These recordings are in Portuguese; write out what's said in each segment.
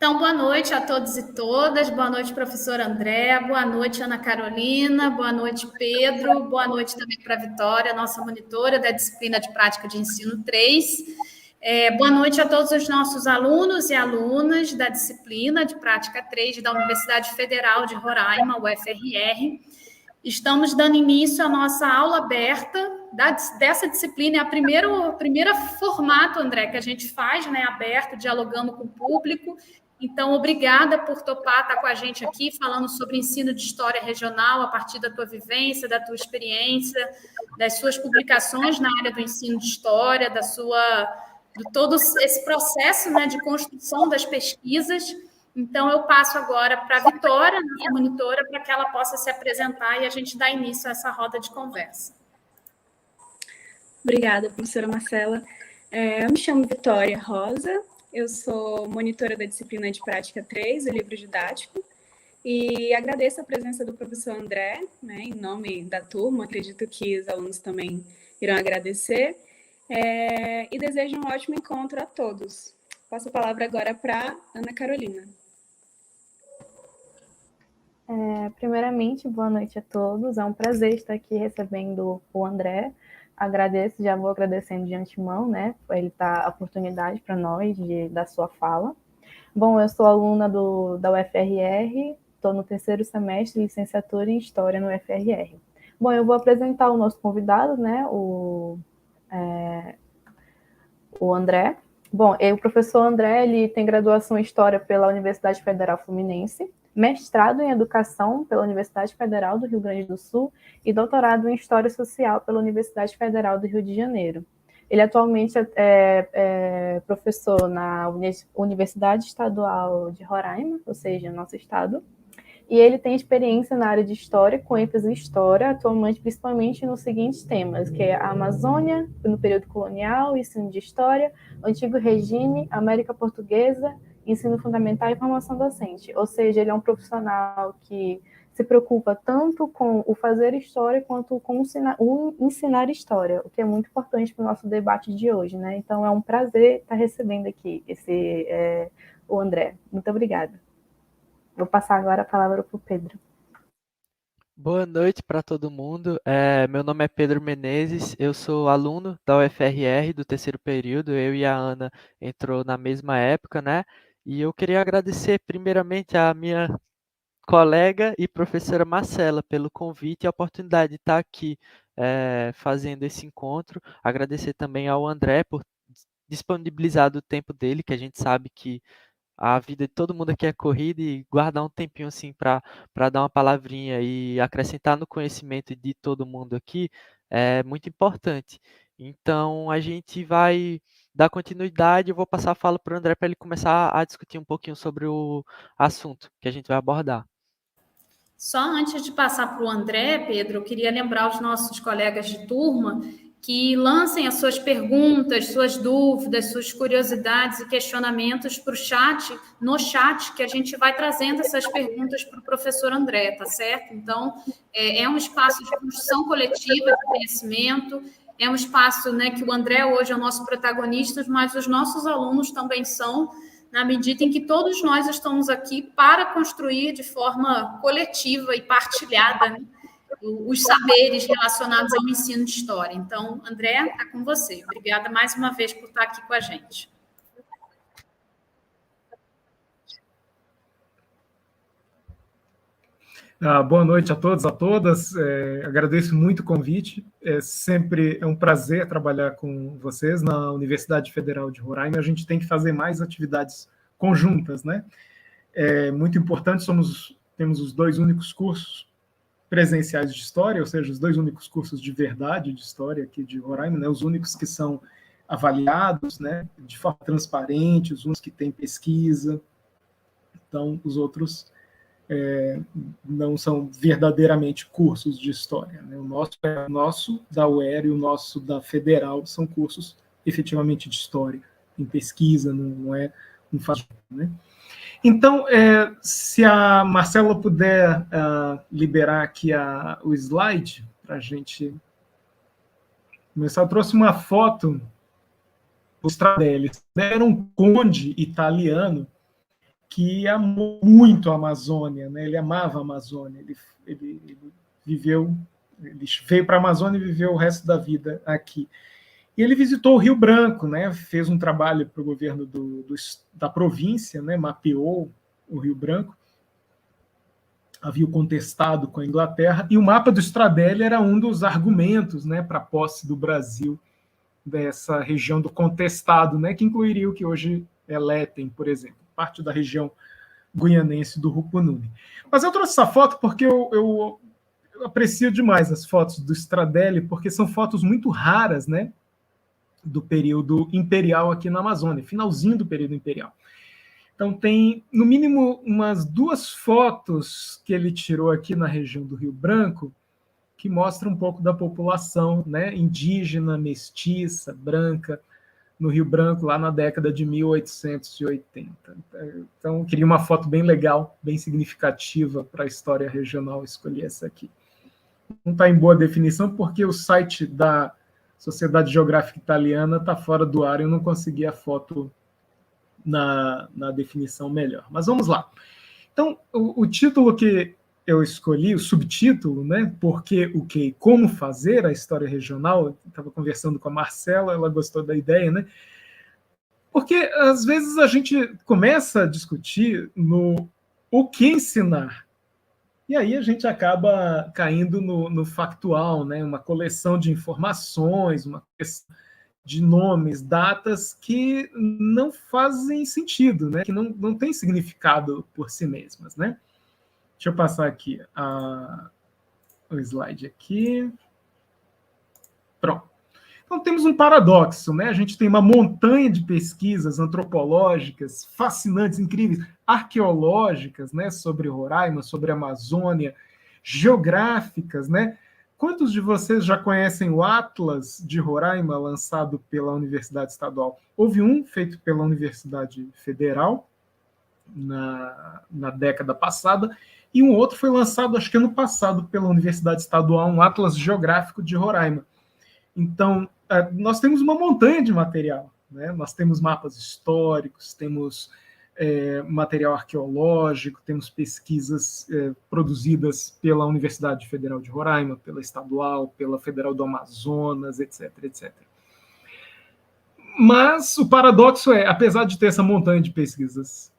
Então, boa noite a todos e todas, boa noite, professor André, boa noite, Ana Carolina, boa noite, Pedro, boa noite também para a Vitória, nossa monitora da disciplina de prática de ensino 3. Boa noite a todos os nossos alunos e alunas da disciplina de prática 3 da Universidade Federal de Roraima, UFRR. Estamos dando início à nossa aula aberta dessa disciplina, é a primeira formato, André, que a gente faz, né, aberto, dialogando com o público. Então, obrigada por topar estar com a gente aqui, falando sobre ensino de história regional, a partir da tua vivência, da tua experiência, das suas publicações na área do ensino de história, de todo esse processo, né, de construção das pesquisas. Então, eu passo agora para a Vitória, nossa monitora, para que ela possa se apresentar e a gente dar início a essa roda de conversa. Obrigada, professora Marcela. Eu me chamo Vitória Rosa, eu sou monitora da disciplina de prática 3, o livro didático, e agradeço a presença do professor André, né, em nome da turma, acredito que os alunos também irão agradecer, e desejo um ótimo encontro a todos. Passo a palavra agora para Ana Carolina. Primeiramente, boa noite a todos, é um prazer estar aqui recebendo o André. Agradeço, já vou agradecendo de antemão, né, por ele dar a oportunidade para nós da sua fala. Bom, eu sou aluna da UFRR, estou no 3º semestre de licenciatura em História no UFRR. Bom, eu vou apresentar o nosso convidado, né, o André. Bom, o professor André, ele tem graduação em História pela Universidade Federal Fluminense, mestrado em Educação pela Universidade Federal do Rio Grande do Sul e doutorado em História Social pela Universidade Federal do Rio de Janeiro. Ele atualmente é professor na Universidade Estadual de Roraima, ou seja, nosso estado, e ele tem experiência na área de História, com ênfase em História, atualmente principalmente nos seguintes temas, que é a Amazônia, no período colonial, ensino de História, Antigo Regime, América Portuguesa, ensino fundamental e formação docente. Ou seja, ele é um profissional que se preocupa tanto com o fazer história quanto com o ensinar história, o que é muito importante para o nosso debate de hoje, né? Então, é um prazer estar recebendo aqui o André. Muito obrigada. Vou passar agora a palavra para o Pedro. Boa noite para todo mundo. Meu nome é Pedro Menezes, eu sou aluno da UFRR do 3º período, eu e a Ana entrou na mesma época, né? E eu queria agradecer primeiramente a minha colega e professora Marcela pelo convite e a oportunidade de estar aqui fazendo esse encontro. Agradecer também ao André por disponibilizar do tempo dele, que a gente sabe que a vida de todo mundo aqui é corrida, e guardar um tempinho assim para dar uma palavrinha e acrescentar no conhecimento de todo mundo aqui é muito importante. Então, a gente vai dar continuidade, eu vou passar a fala para o André para ele começar a discutir um pouquinho sobre o assunto que a gente vai abordar. Só antes de passar para o André, Pedro, eu queria lembrar os nossos colegas de turma que lancem as suas perguntas, suas dúvidas, suas curiosidades e questionamentos para o chat, no chat, que a gente vai trazendo essas perguntas para o professor André, tá certo? Então, é um espaço de construção coletiva de conhecimento, é um espaço, né, que o André hoje é o nosso protagonista, mas os nossos alunos também são, na medida em que todos nós estamos aqui para construir de forma coletiva e partilhada, né, os saberes relacionados ao ensino de história. Então, André, está com você. Obrigada mais uma vez por estar aqui com a gente. Boa noite a todos, a todas. Agradeço muito o convite. Sempre é um prazer trabalhar com vocês na Universidade Federal de Roraima. A gente tem que fazer mais atividades conjuntas, né? É muito importante, temos os 2 únicos cursos presenciais de História, ou seja, os 2 únicos cursos de verdade de História aqui de Roraima, né? Os únicos que são avaliados, né, de forma transparente, os únicos que têm pesquisa. Então, os outros não são verdadeiramente cursos de História, né? O nosso da UER e o nosso da Federal são cursos efetivamente de História, em pesquisa, não é um fato, né? Então, se a Marcela puder liberar aqui o slide para a gente começar. Eu trouxe uma foto do Stradelli. Era um conde italiano que amou muito a Amazônia, né? Ele amava a Amazônia, ele viveu, ele veio para a Amazônia e viveu o resto da vida aqui. E ele visitou o Rio Branco, né? Fez um trabalho para o governo da província, né? Mapeou o Rio Branco, havia contestado com a Inglaterra, e o mapa do Stradella era um dos argumentos, né, para a posse do Brasil dessa região do contestado, né, que incluiria o que hoje é Letem, por exemplo, parte da região guianense do Rupununi. Mas eu trouxe essa foto porque eu aprecio demais as fotos do Stradella, porque são fotos muito raras, né, do período imperial aqui na Amazônia, finalzinho do período imperial. Então tem, no mínimo, umas 2 fotos que ele tirou aqui na região do Rio Branco, que mostram um pouco da população, né, indígena, mestiça, branca, no Rio Branco, lá na década de 1880. Então, eu queria uma foto bem legal, bem significativa para a história regional, escolhi essa aqui. Não está em boa definição, porque o site da Sociedade Geográfica Italiana está fora do ar e eu não consegui a foto na definição melhor. Mas vamos lá. Então, o título que eu escolhi, o subtítulo, né? Porque o que, como fazer a história regional, eu estava conversando com a Marcela, ela gostou da ideia, né? Porque, às vezes, a gente começa a discutir no o que ensinar, e aí a gente acaba caindo no factual, né? Uma coleção de informações, uma coleção de nomes, datas que não fazem sentido, né? Que não têm significado por si mesmas, né? Deixa eu passar aqui o slide aqui. Pronto. Então temos um paradoxo, né? A gente tem uma montanha de pesquisas antropológicas fascinantes, incríveis, arqueológicas, né? Sobre Roraima, sobre a Amazônia, geográficas, né? Quantos de vocês já conhecem o Atlas de Roraima, lançado pela Universidade Estadual? Houve um feito pela Universidade Federal na década passada, e um outro foi lançado, acho que ano passado, pela Universidade Estadual, um Atlas Geográfico de Roraima. Então, nós temos uma montanha de material, né? Nós temos mapas históricos, temos material arqueológico, temos pesquisas produzidas pela Universidade Federal de Roraima, pela Estadual, pela Federal do Amazonas, etc, etc. Mas o paradoxo é, apesar de ter essa montanha de pesquisas,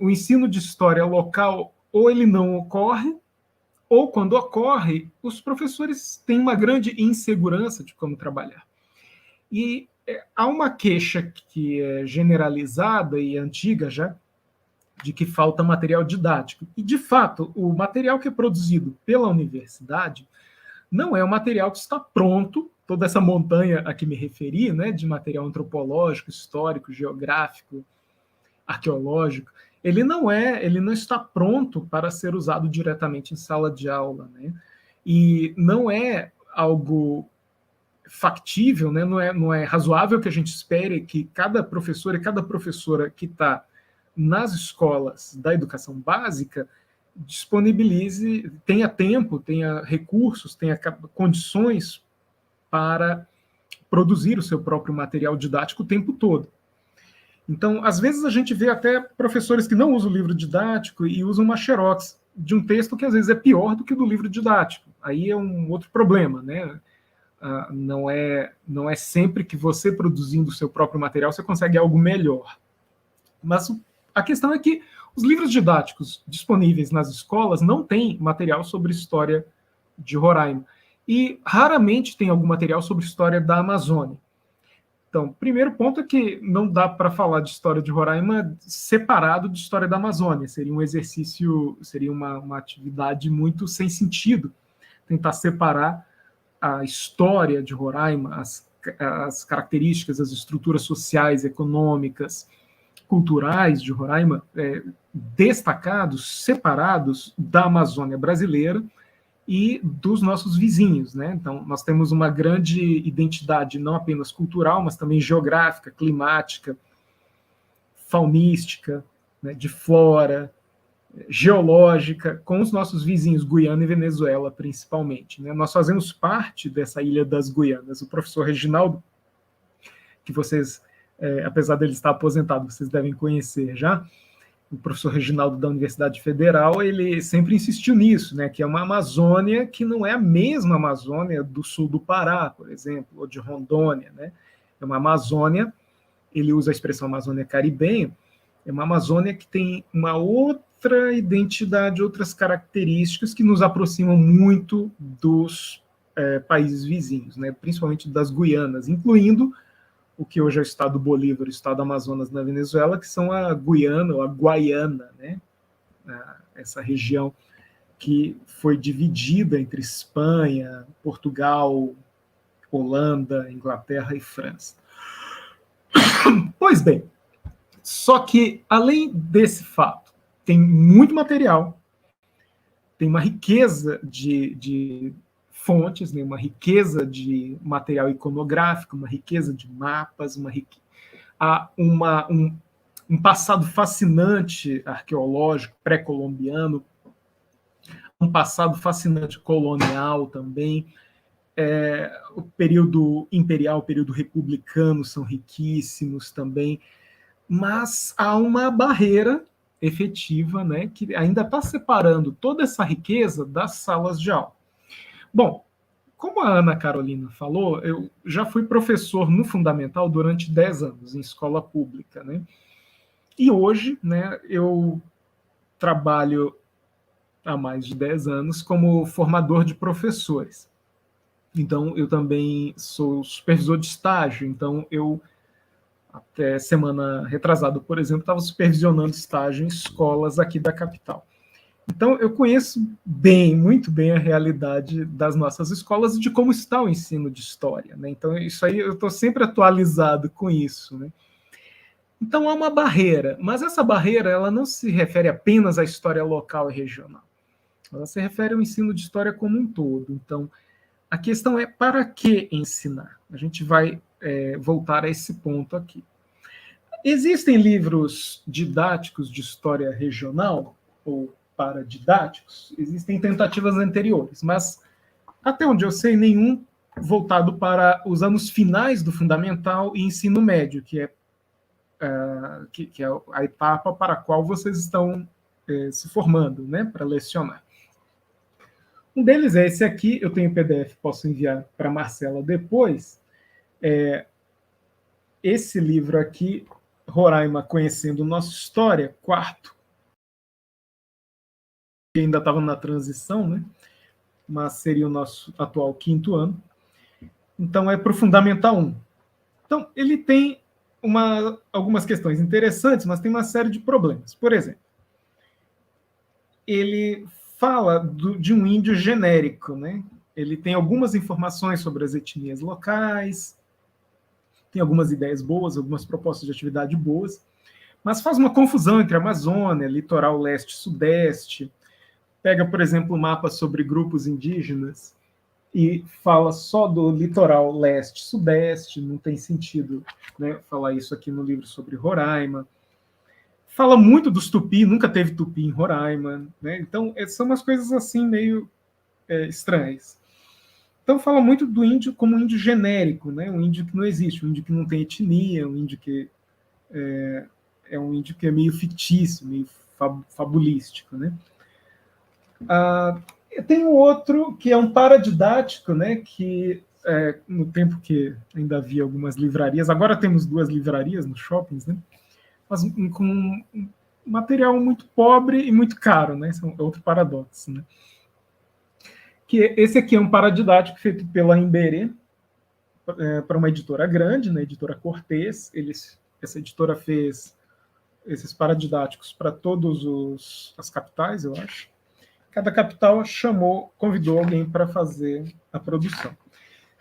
o ensino de história local, ou ele não ocorre, ou quando ocorre, os professores têm uma grande insegurança de como trabalhar. E há uma queixa que é generalizada e antiga já, de que falta material didático. E, de fato, o material que é produzido pela universidade não é um material que está pronto, toda essa montanha a que me referi, né, de material antropológico, histórico, geográfico, arqueológico, ele não está pronto para ser usado diretamente em sala de aula, né? E não é algo factível, né? Não é razoável que a gente espere que cada professor e cada professora que está nas escolas da educação básica disponibilize, tenha tempo, tenha recursos, tenha condições para produzir o seu próprio material didático o tempo todo. Então, às vezes a gente vê até professores que não usam o livro didático e usam uma xerox de um texto que às vezes é pior do que o do livro didático. Aí é um outro problema, né? Não é sempre que você produzindo o seu próprio material você consegue algo melhor. Mas a questão é que os livros didáticos disponíveis nas escolas não têm material sobre história de Roraima. E raramente tem algum material sobre história da Amazônia. Então, primeiro ponto é que não dá para falar de história de Roraima separado de história da Amazônia. Seria um exercício, seria uma atividade muito sem sentido tentar separar a história de Roraima, as características, as estruturas sociais, econômicas, culturais de Roraima, destacados, separados da Amazônia brasileira e dos nossos vizinhos, né? Então, nós temos uma grande identidade não apenas cultural, mas também geográfica, climática, faunística, né, de flora, geológica, com os nossos vizinhos, Guiana e Venezuela, principalmente, né? Nós fazemos parte dessa Ilha das Guianas. O professor Reginaldo, que vocês, apesar dele estar aposentado, vocês devem conhecer já, o professor Reginaldo da Universidade Federal, ele sempre insistiu nisso, né, que é uma Amazônia que não é a mesma Amazônia do sul do Pará, por exemplo, ou de Rondônia, né? É uma Amazônia, ele usa a expressão Amazônia caribenha, é uma Amazônia que tem uma outra identidade, outras características que nos aproximam muito dos países vizinhos, né? Principalmente das Guianas, incluindo o que hoje é o estado Bolívar, o estado Amazonas na Venezuela, que são a Guiana ou a Guaiana, né? Essa região que foi dividida entre Espanha, Portugal, Holanda, Inglaterra e França. Pois bem, só que, além desse fato, tem muito material, tem uma riqueza de fontes, né, uma riqueza de material iconográfico, uma riqueza de mapas, há um passado fascinante arqueológico, pré-colombiano, um passado fascinante colonial também. O período imperial, o período republicano são riquíssimos também, mas há uma barreira efetiva, né, que ainda está separando toda essa riqueza das salas de aula. Bom, como a Ana Carolina falou, eu já fui professor no Fundamental durante 10 anos, em escola pública, né? E hoje, né, eu trabalho há mais de 10 anos como formador de professores. Então, eu também sou supervisor de estágio, então eu, até semana retrasada, por exemplo, estava supervisionando estágio em escolas aqui da capital. Então, eu conheço bem, muito bem a realidade das nossas escolas e de como está o ensino de história, né? Então, isso aí, eu estou sempre atualizado com isso, né? Então, há uma barreira, mas essa barreira ela não se refere apenas à história local e regional. Ela se refere ao ensino de história como um todo. Então, a questão é para que ensinar? A gente vai voltar a esse ponto aqui. Existem livros didáticos de história regional, ou paradidáticos, existem tentativas anteriores, mas até onde eu sei, nenhum voltado para os anos finais do fundamental e ensino médio, que é a etapa para a qual vocês estão se formando, né, para lecionar. Um deles é esse aqui, eu tenho PDF, posso enviar para a Marcela depois. Esse livro aqui, Roraima Conhecendo Nossa História, quarto, que ainda estava na transição, né? Mas seria o nosso atual quinto ano. Então, é para o Fundamental 1. Então, ele tem algumas questões interessantes, mas tem uma série de problemas. Por exemplo, ele fala de um índio genérico, né? Ele tem algumas informações sobre as etnias locais, tem algumas ideias boas, algumas propostas de atividade boas, mas faz uma confusão entre Amazônia, litoral leste-sudeste, pega, por exemplo, um mapa sobre grupos indígenas e fala só do litoral leste-sudeste, não tem sentido, né, falar isso aqui no livro sobre Roraima. Fala muito dos tupi, nunca teve tupi em Roraima, né? Então, são umas coisas assim meio estranhas. Então, fala muito do índio como um índio genérico, né? Um índio que não existe, um índio que não tem etnia, um índio que é um índio que é meio fictício, meio fabulístico, né? Tem um outro que é um paradidático, né? Que no tempo que ainda havia algumas livrarias, agora temos 2 livrarias nos shoppings, né? Mas com um material muito pobre e muito caro, né? Esse é outro paradoxo, né? Que esse aqui é um paradidático feito pela Imberê, para uma editora grande, né? Editora Cortez. Essa editora fez esses paradidáticos para todas as capitais, eu acho. Cada capital convidou alguém para fazer a produção.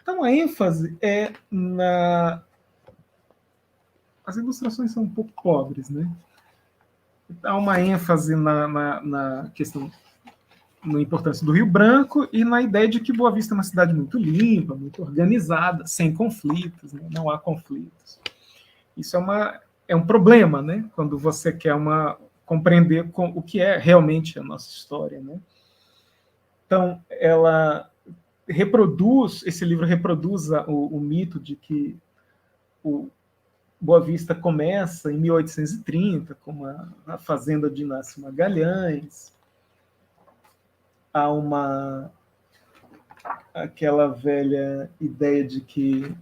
Então, a ênfase é As ilustrações são um pouco pobres, né? Há uma ênfase na questão, na importância do Rio Branco e na ideia de que Boa Vista é uma cidade muito limpa, muito organizada, sem conflitos, né? Não há conflitos. Isso é um problema, né? Quando você quer compreender o que é realmente a nossa história, né? Então, esse livro reproduz o mito de que Boa Vista começa em 1830, com a fazenda de Inácio Magalhães. Há aquela velha ideia de que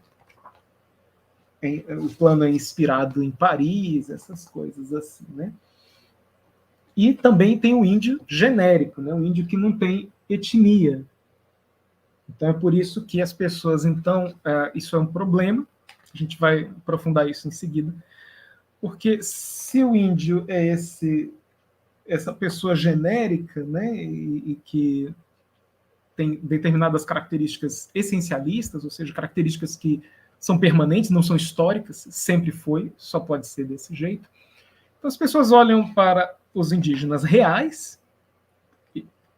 o plano é inspirado em Paris, essas coisas assim, né? E também tem o índio genérico, né? O índio que não tem etnia. Então é por isso que as pessoas, então, isso é um problema, a gente vai aprofundar isso em seguida, porque se o índio é essa pessoa genérica, né, e que tem determinadas características essencialistas, ou seja, características que são permanentes, não são históricas, sempre foi, só pode ser desse jeito. Então as pessoas olham para os indígenas reais,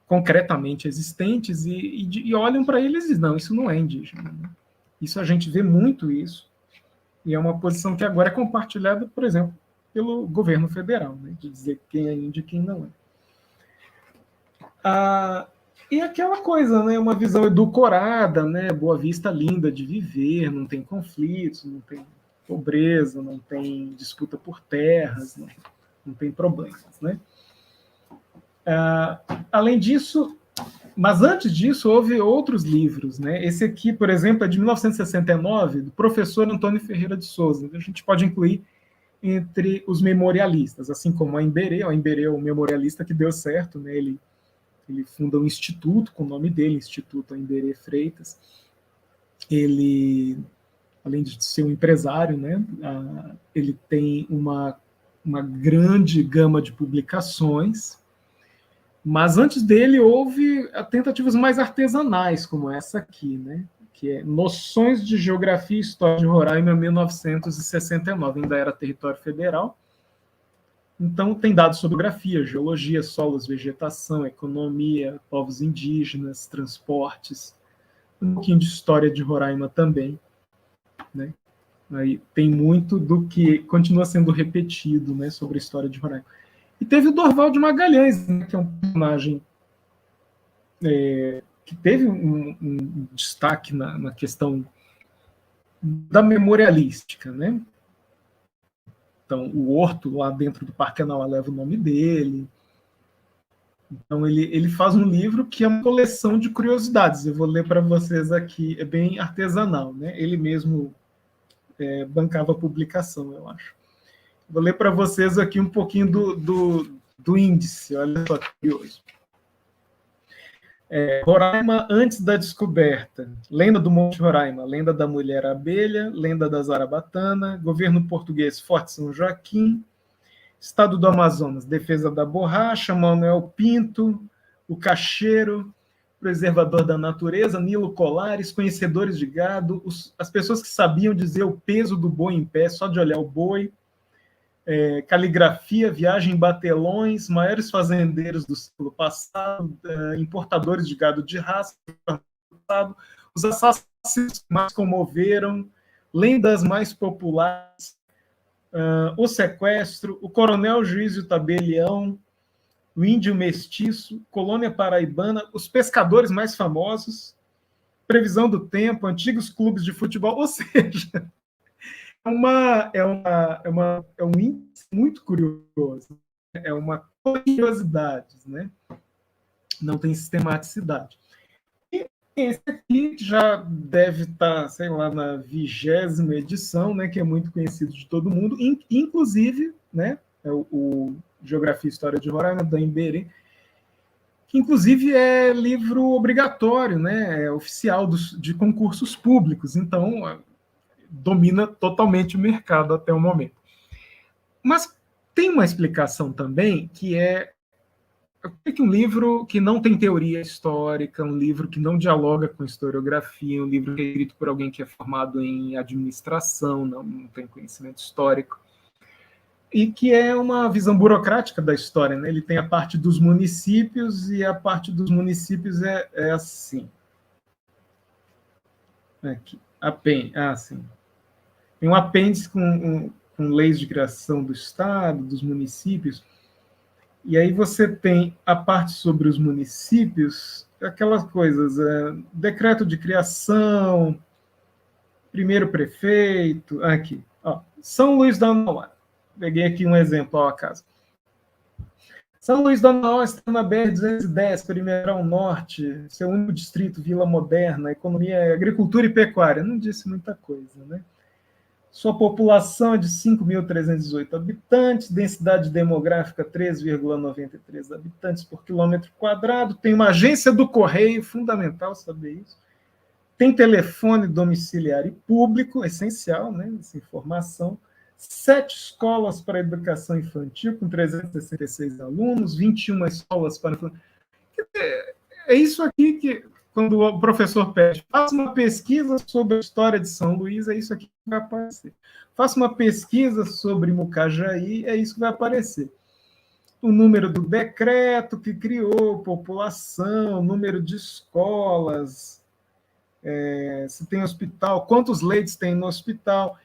concretamente existentes, e olham para eles e dizem, não, isso não é indígena. Isso a gente vê muito isso, e é uma posição que agora é compartilhada, por exemplo, pelo governo federal, né, de dizer quem é índio e quem não é. E aquela coisa, né, uma visão edulcorada, né, Boa Vista linda de viver, não tem conflitos, não tem pobreza, não tem disputa por terras, não tem problemas, né? Além disso, mas antes disso, houve outros livros, né? Esse aqui, por exemplo, é de 1969, do professor Antônio Ferreira de Souza. A gente pode incluir entre os memorialistas, assim como a Imbérê é o memorialista que deu certo, né? Ele funda um instituto com o nome dele, Instituto Imbérê Freitas. Ele, além de ser um empresário, né? Ele tem uma grande gama de publicações. Mas antes dele houve tentativas mais artesanais, como essa aqui, né? Que é Noções de Geografia e História de Roraima, 1969, ainda era território federal. Então, tem dados sobre geografia, geologia, solos, vegetação, economia, povos indígenas, transportes, um pouquinho de história de Roraima também, né? Aí tem muito do que continua sendo repetido, né, sobre a história de Roraima. E teve o Dorval de Magalhães, né, que é um personagem que teve um destaque na questão da memorialística, né? Então, o horto lá dentro do Parque Anauá leva o nome dele. Então, ele faz um livro que é uma coleção de curiosidades. Eu vou ler para vocês aqui, é bem artesanal, né? Ele mesmo bancava a publicação, eu acho. Vou ler para vocês aqui um pouquinho do índice, olha só que curioso. Roraima antes da descoberta, lenda do Monte Roraima, lenda da mulher abelha, lenda da Zarabatana, governo português Forte São Joaquim, estado do Amazonas, defesa da borracha, Manuel Pinto, o cacheiro, preservador da natureza, Nilo Colares, conhecedores de gado, as pessoas que sabiam dizer o peso do boi em pé, só de olhar o boi, caligrafia, viagem em batelões, maiores fazendeiros do século passado, importadores de gado de raça, os assassinos que mais comoveram, lendas mais populares, o sequestro, o coronel juiz e o tabelião, o índio mestiço, colônia paraibana, os pescadores mais famosos, previsão do tempo, antigos clubes de futebol, ou seja, é um índice muito curioso, é uma curiosidade, né? Não tem sistematicidade. E esse aqui já deve estar, sei lá, na 20ª edição, né, que é muito conhecido de todo mundo, inclusive, né, é o Geografia e História de Roraima, da Imbérê, que inclusive é livro obrigatório, né, é oficial de concursos públicos, então domina totalmente o mercado até o momento. Mas tem uma explicação também, que é um livro que não tem teoria histórica, um livro que não dialoga com historiografia, um livro que é escrito por alguém que é formado em administração, não tem conhecimento histórico, e que é uma visão burocrática da história, né? Ele tem a parte dos municípios, e a parte dos municípios é assim. Aqui. Sim. Tem um apêndice com leis de criação do Estado, dos municípios, e aí você tem a parte sobre os municípios, aquelas coisas, decreto de criação, primeiro prefeito, aqui, São Luís do Amauá. Peguei aqui um exemplo ao acaso. São Luís do Amauá está na BR-210, Primeirão Norte, seu único distrito, Vila Moderna, economia é agricultura e pecuária. Não disse muita coisa, né? Sua população é de 5.318 habitantes, densidade demográfica 3,93 habitantes por quilômetro quadrado, tem uma agência do correio, fundamental saber isso, tem telefone domiciliar e público, essencial, né, essa informação, 7 escolas para educação infantil, com 366 alunos, 21 escolas para... É isso aqui que, quando o professor pede, faça uma pesquisa sobre a história de São Luís, é isso aqui que vai aparecer. Faça uma pesquisa sobre Mucajaí, é isso que vai aparecer. O número do decreto que criou, população, número de escolas, se tem hospital, quantos leitos tem no hospital.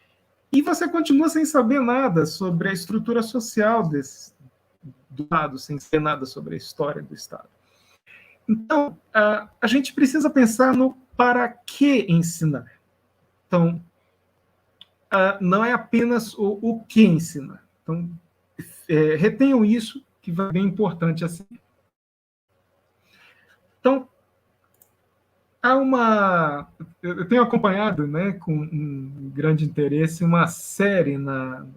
E você continua sem saber nada sobre a estrutura social do Estado, sem saber nada sobre a história do Estado. Então, a gente precisa pensar no para que ensinar. Então, não é apenas o que ensinar. Então, retenham isso, que vai bem importante assim. Então, eu tenho acompanhado, né, com um grande interesse uma série na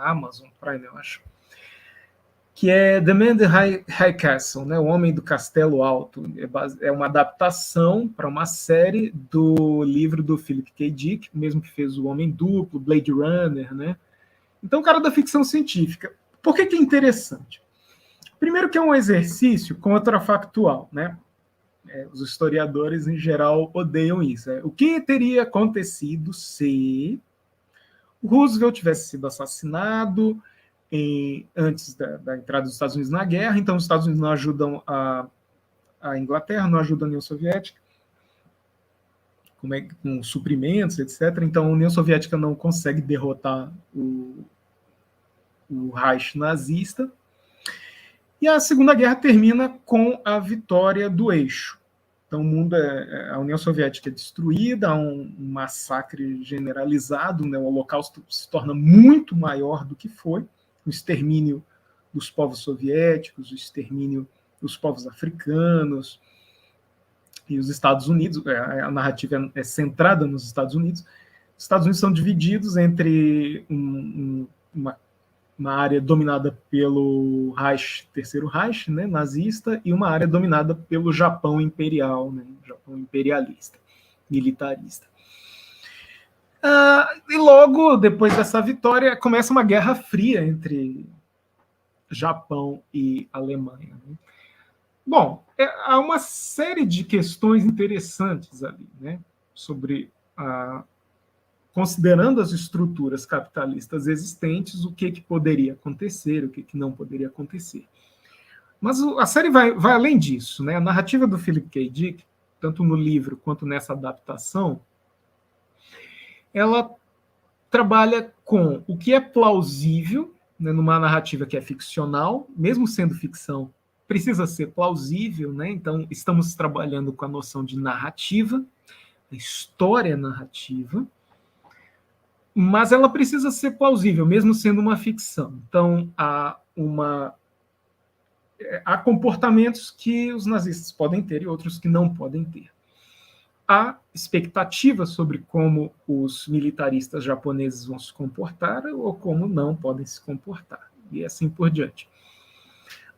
Amazon Prime, eu acho, que é The Man in the High Castle, né, O Homem do Castelo Alto. É uma adaptação para uma série do livro do Philip K. Dick, mesmo que fez O Homem Duplo, Blade Runner, né? Então, o cara da ficção científica. Por que é interessante? Primeiro que é um exercício contrafactual, né? Os historiadores, em geral, odeiam isso. O que teria acontecido se o Roosevelt tivesse sido assassinado antes da entrada dos Estados Unidos na guerra? Então, os Estados Unidos não ajudam a Inglaterra, não ajudam a União Soviética com suprimentos, etc. Então, a União Soviética não consegue derrotar o Reich nazista. E a Segunda Guerra termina com a vitória do eixo. Então, a União Soviética é destruída, há um massacre generalizado, né? O Holocausto se torna muito maior do que foi, o extermínio dos povos soviéticos, o extermínio dos povos africanos, e os Estados Unidos, a narrativa é centrada nos Estados Unidos. Os Estados Unidos são divididos entre uma área dominada pelo Reich, Terceiro Reich, né, nazista, e uma área dominada pelo Japão imperial, né, Japão imperialista, militarista. E logo depois dessa vitória começa uma guerra fria entre Japão e Alemanha, né? Bom, há uma série de questões interessantes ali, né, sobre considerando as estruturas capitalistas existentes, o que poderia acontecer, o que não poderia acontecer. Mas a série vai além disso, né? A narrativa do Philip K. Dick, tanto no livro quanto nessa adaptação, ela trabalha com o que é plausível, né, numa narrativa que é ficcional, mesmo sendo ficção, precisa ser plausível, né? Então, estamos trabalhando com a noção de narrativa, história narrativa, mas ela precisa ser plausível, mesmo sendo uma ficção. Então, há comportamentos que os nazistas podem ter e outros que não podem ter. Há expectativas sobre como os militaristas japoneses vão se comportar ou como não podem se comportar, e assim por diante.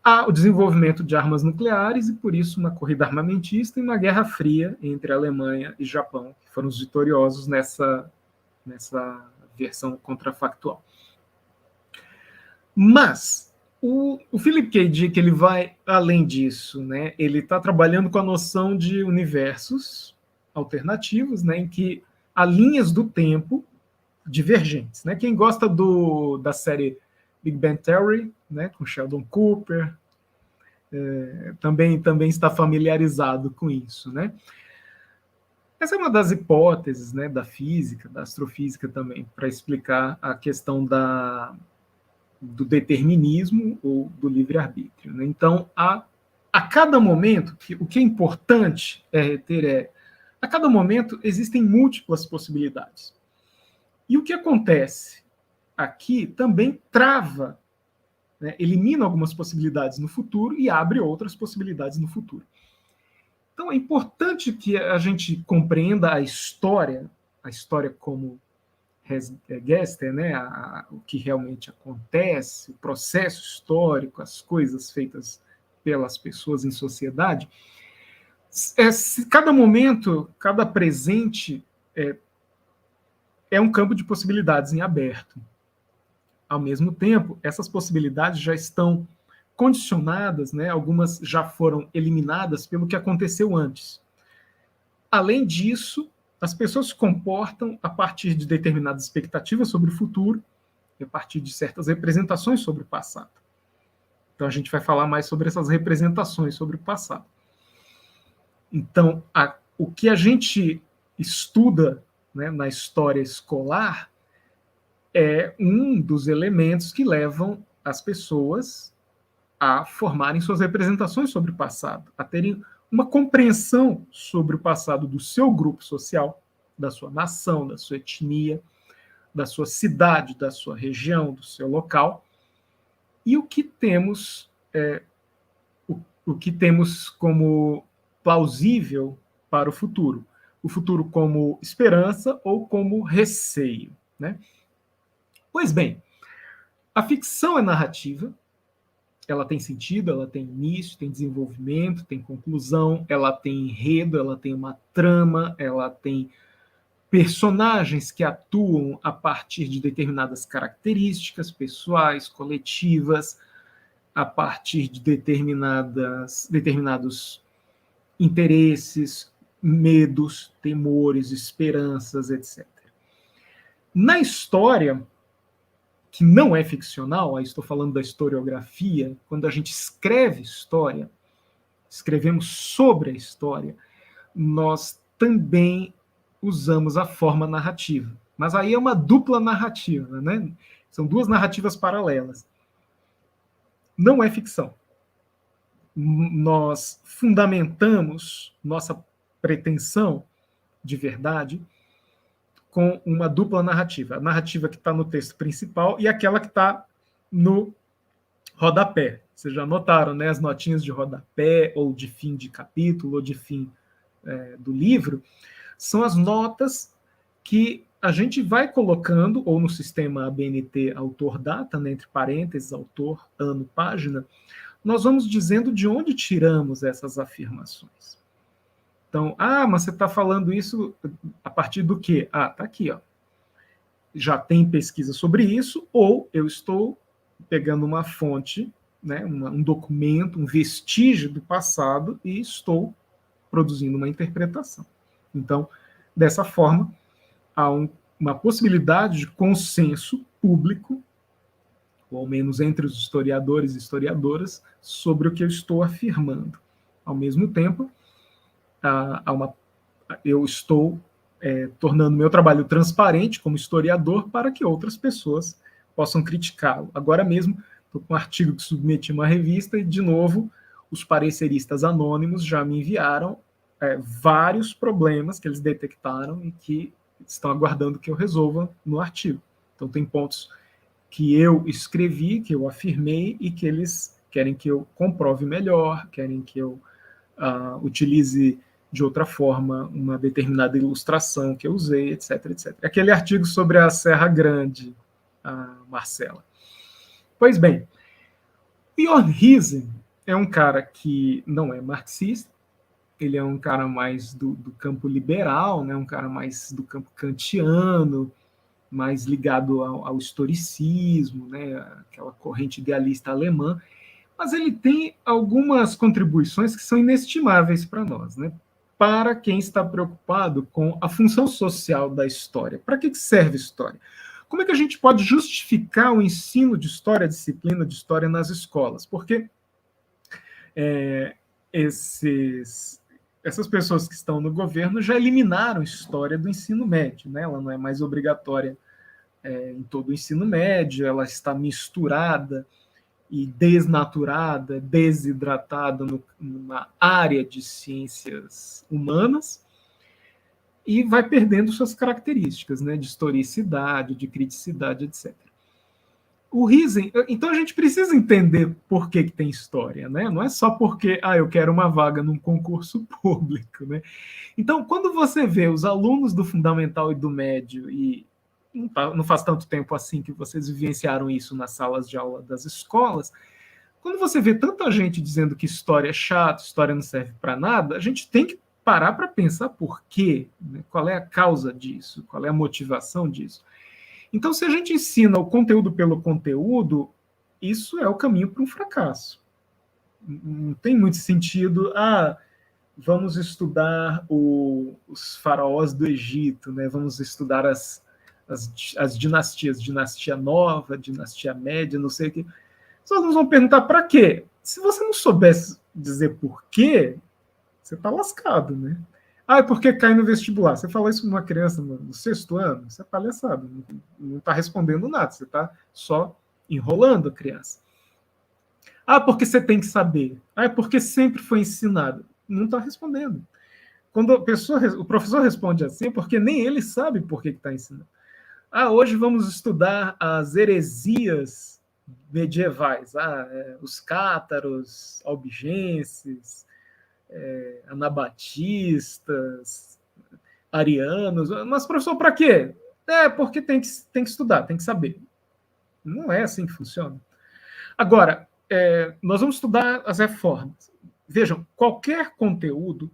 Há o desenvolvimento de armas nucleares e, por isso, uma corrida armamentista e uma guerra fria entre Alemanha e Japão, que foram os vitoriosos nessa versão contrafactual. Mas o Philip K. Dick, ele vai além disso, né? Ele está trabalhando com a noção de universos alternativos, né, em que há linhas do tempo divergentes, né? Quem gosta da série Big Bang Theory, né, com Sheldon Cooper, também está familiarizado com isso, né? Essa é uma das hipóteses, né, da física, da astrofísica também, para explicar a questão do determinismo ou do livre-arbítrio, né? Então, a cada momento, o que é importante reter a cada momento existem múltiplas possibilidades. E o que acontece aqui também trava, né, elimina algumas possibilidades no futuro e abre outras possibilidades no futuro. Então, é importante que a gente compreenda a história como Gester, né, o que realmente acontece, o processo histórico, as coisas feitas pelas pessoas em sociedade. Cada momento, cada presente é um campo de possibilidades em aberto. Ao mesmo tempo, essas possibilidades já estão condicionadas, né, algumas já foram eliminadas pelo que aconteceu antes. Além disso, as pessoas se comportam a partir de determinadas expectativas sobre o futuro e a partir de certas representações sobre o passado. Então, a gente vai falar mais sobre essas representações sobre o passado. Então, o que a gente estuda, né, na história escolar é um dos elementos que levam as pessoas a formarem suas representações sobre o passado, a terem uma compreensão sobre o passado do seu grupo social, da sua nação, da sua etnia, da sua cidade, da sua região, do seu local, e o que temos como plausível para o futuro como esperança ou como receio, né? Pois bem, a ficção é narrativa, ela tem sentido, ela tem início, tem desenvolvimento, tem conclusão, ela tem enredo, ela tem uma trama, ela tem personagens que atuam a partir de determinadas características pessoais, coletivas, a partir de determinados interesses, medos, temores, esperanças, etc. Na história, que não é ficcional, aí estou falando da historiografia, quando a gente escreve história, escrevemos sobre a história, nós também usamos a forma narrativa. Mas aí é uma dupla narrativa, né? São duas narrativas paralelas. Não é ficção. Nós fundamentamos nossa pretensão de verdade com uma dupla narrativa. A narrativa que está no texto principal e aquela que está no rodapé. Vocês já notaram, né? As notinhas de rodapé, ou de fim de capítulo, ou de fim do livro, são as notas que a gente vai colocando, ou no sistema ABNT autor-data, né, entre parênteses, autor, ano, página, nós vamos dizendo de onde tiramos essas afirmações. Então, mas você está falando isso a partir do quê? Está aqui, ó. Já tem pesquisa sobre isso, ou eu estou pegando uma fonte, né, um documento, um vestígio do passado e estou produzindo uma interpretação. Então, dessa forma, há uma possibilidade de consenso público, ou ao menos entre os historiadores e historiadoras, sobre o que eu estou afirmando. Ao mesmo tempo, eu estou tornando meu trabalho transparente como historiador para que outras pessoas possam criticá-lo. Agora mesmo, estou com um artigo que submeti a uma revista e, de novo, os pareceristas anônimos já me enviaram vários problemas que eles detectaram e que estão aguardando que eu resolva no artigo. Então, tem pontos que eu escrevi, que eu afirmei e que eles querem que eu comprove melhor, querem que eu utilize de outra forma uma determinada ilustração que eu usei, etc, etc. Aquele artigo sobre a Serra Grande, Marcela. Pois bem, Bjorn Riesen é um cara que não é marxista, ele é um cara mais do campo liberal, né? Um cara mais do campo kantiano, mais ligado ao historicismo, né? Aquela corrente idealista alemã, mas ele tem algumas contribuições que são inestimáveis para nós, né? Para quem está preocupado com a função social da história. Para que serve história? Como é que a gente pode justificar o ensino de história, a disciplina de história nas escolas? Porque essas pessoas que estão no governo já eliminaram história do ensino médio, né? Ela não é mais obrigatória em todo o ensino médio, ela está misturada e desnaturada, desidratada numa área de ciências humanas e vai perdendo suas características, né? De historicidade, de criticidade, etc. O Riesen, então a gente precisa entender por que tem história, né? Não é só porque eu quero uma vaga num concurso público, né? Então, quando você vê os alunos do fundamental e do médio, e não faz tanto tempo assim que vocês vivenciaram isso nas salas de aula das escolas, quando você vê tanta gente dizendo que história é chato, história não serve para nada, a gente tem que parar para pensar por quê, né? Qual é a causa disso, qual é a motivação disso. Então, se a gente ensina o conteúdo pelo conteúdo, isso é o caminho para um fracasso. Não tem muito sentido, vamos estudar os faraós do Egito, né? Vamos estudar as dinastias, dinastia nova, dinastia média, não sei o quê. Os alunos vão perguntar para quê? Se você não soubesse dizer por quê, você está lascado, né? É porque cai no vestibular. Você falou isso para uma criança no 6º ano, isso é palhaçada. Não está respondendo nada, você está só enrolando a criança. Porque você tem que saber. É porque sempre foi ensinado. Não está respondendo. Quando o professor responde assim, é porque nem ele sabe por que está ensinando. Hoje vamos estudar as heresias medievais. Os cátaros, albigenses, anabatistas, arianos. Mas, professor, para quê? Porque tem que estudar, tem que saber. Não é assim que funciona. Agora, nós vamos estudar as reformas. Vejam, qualquer conteúdo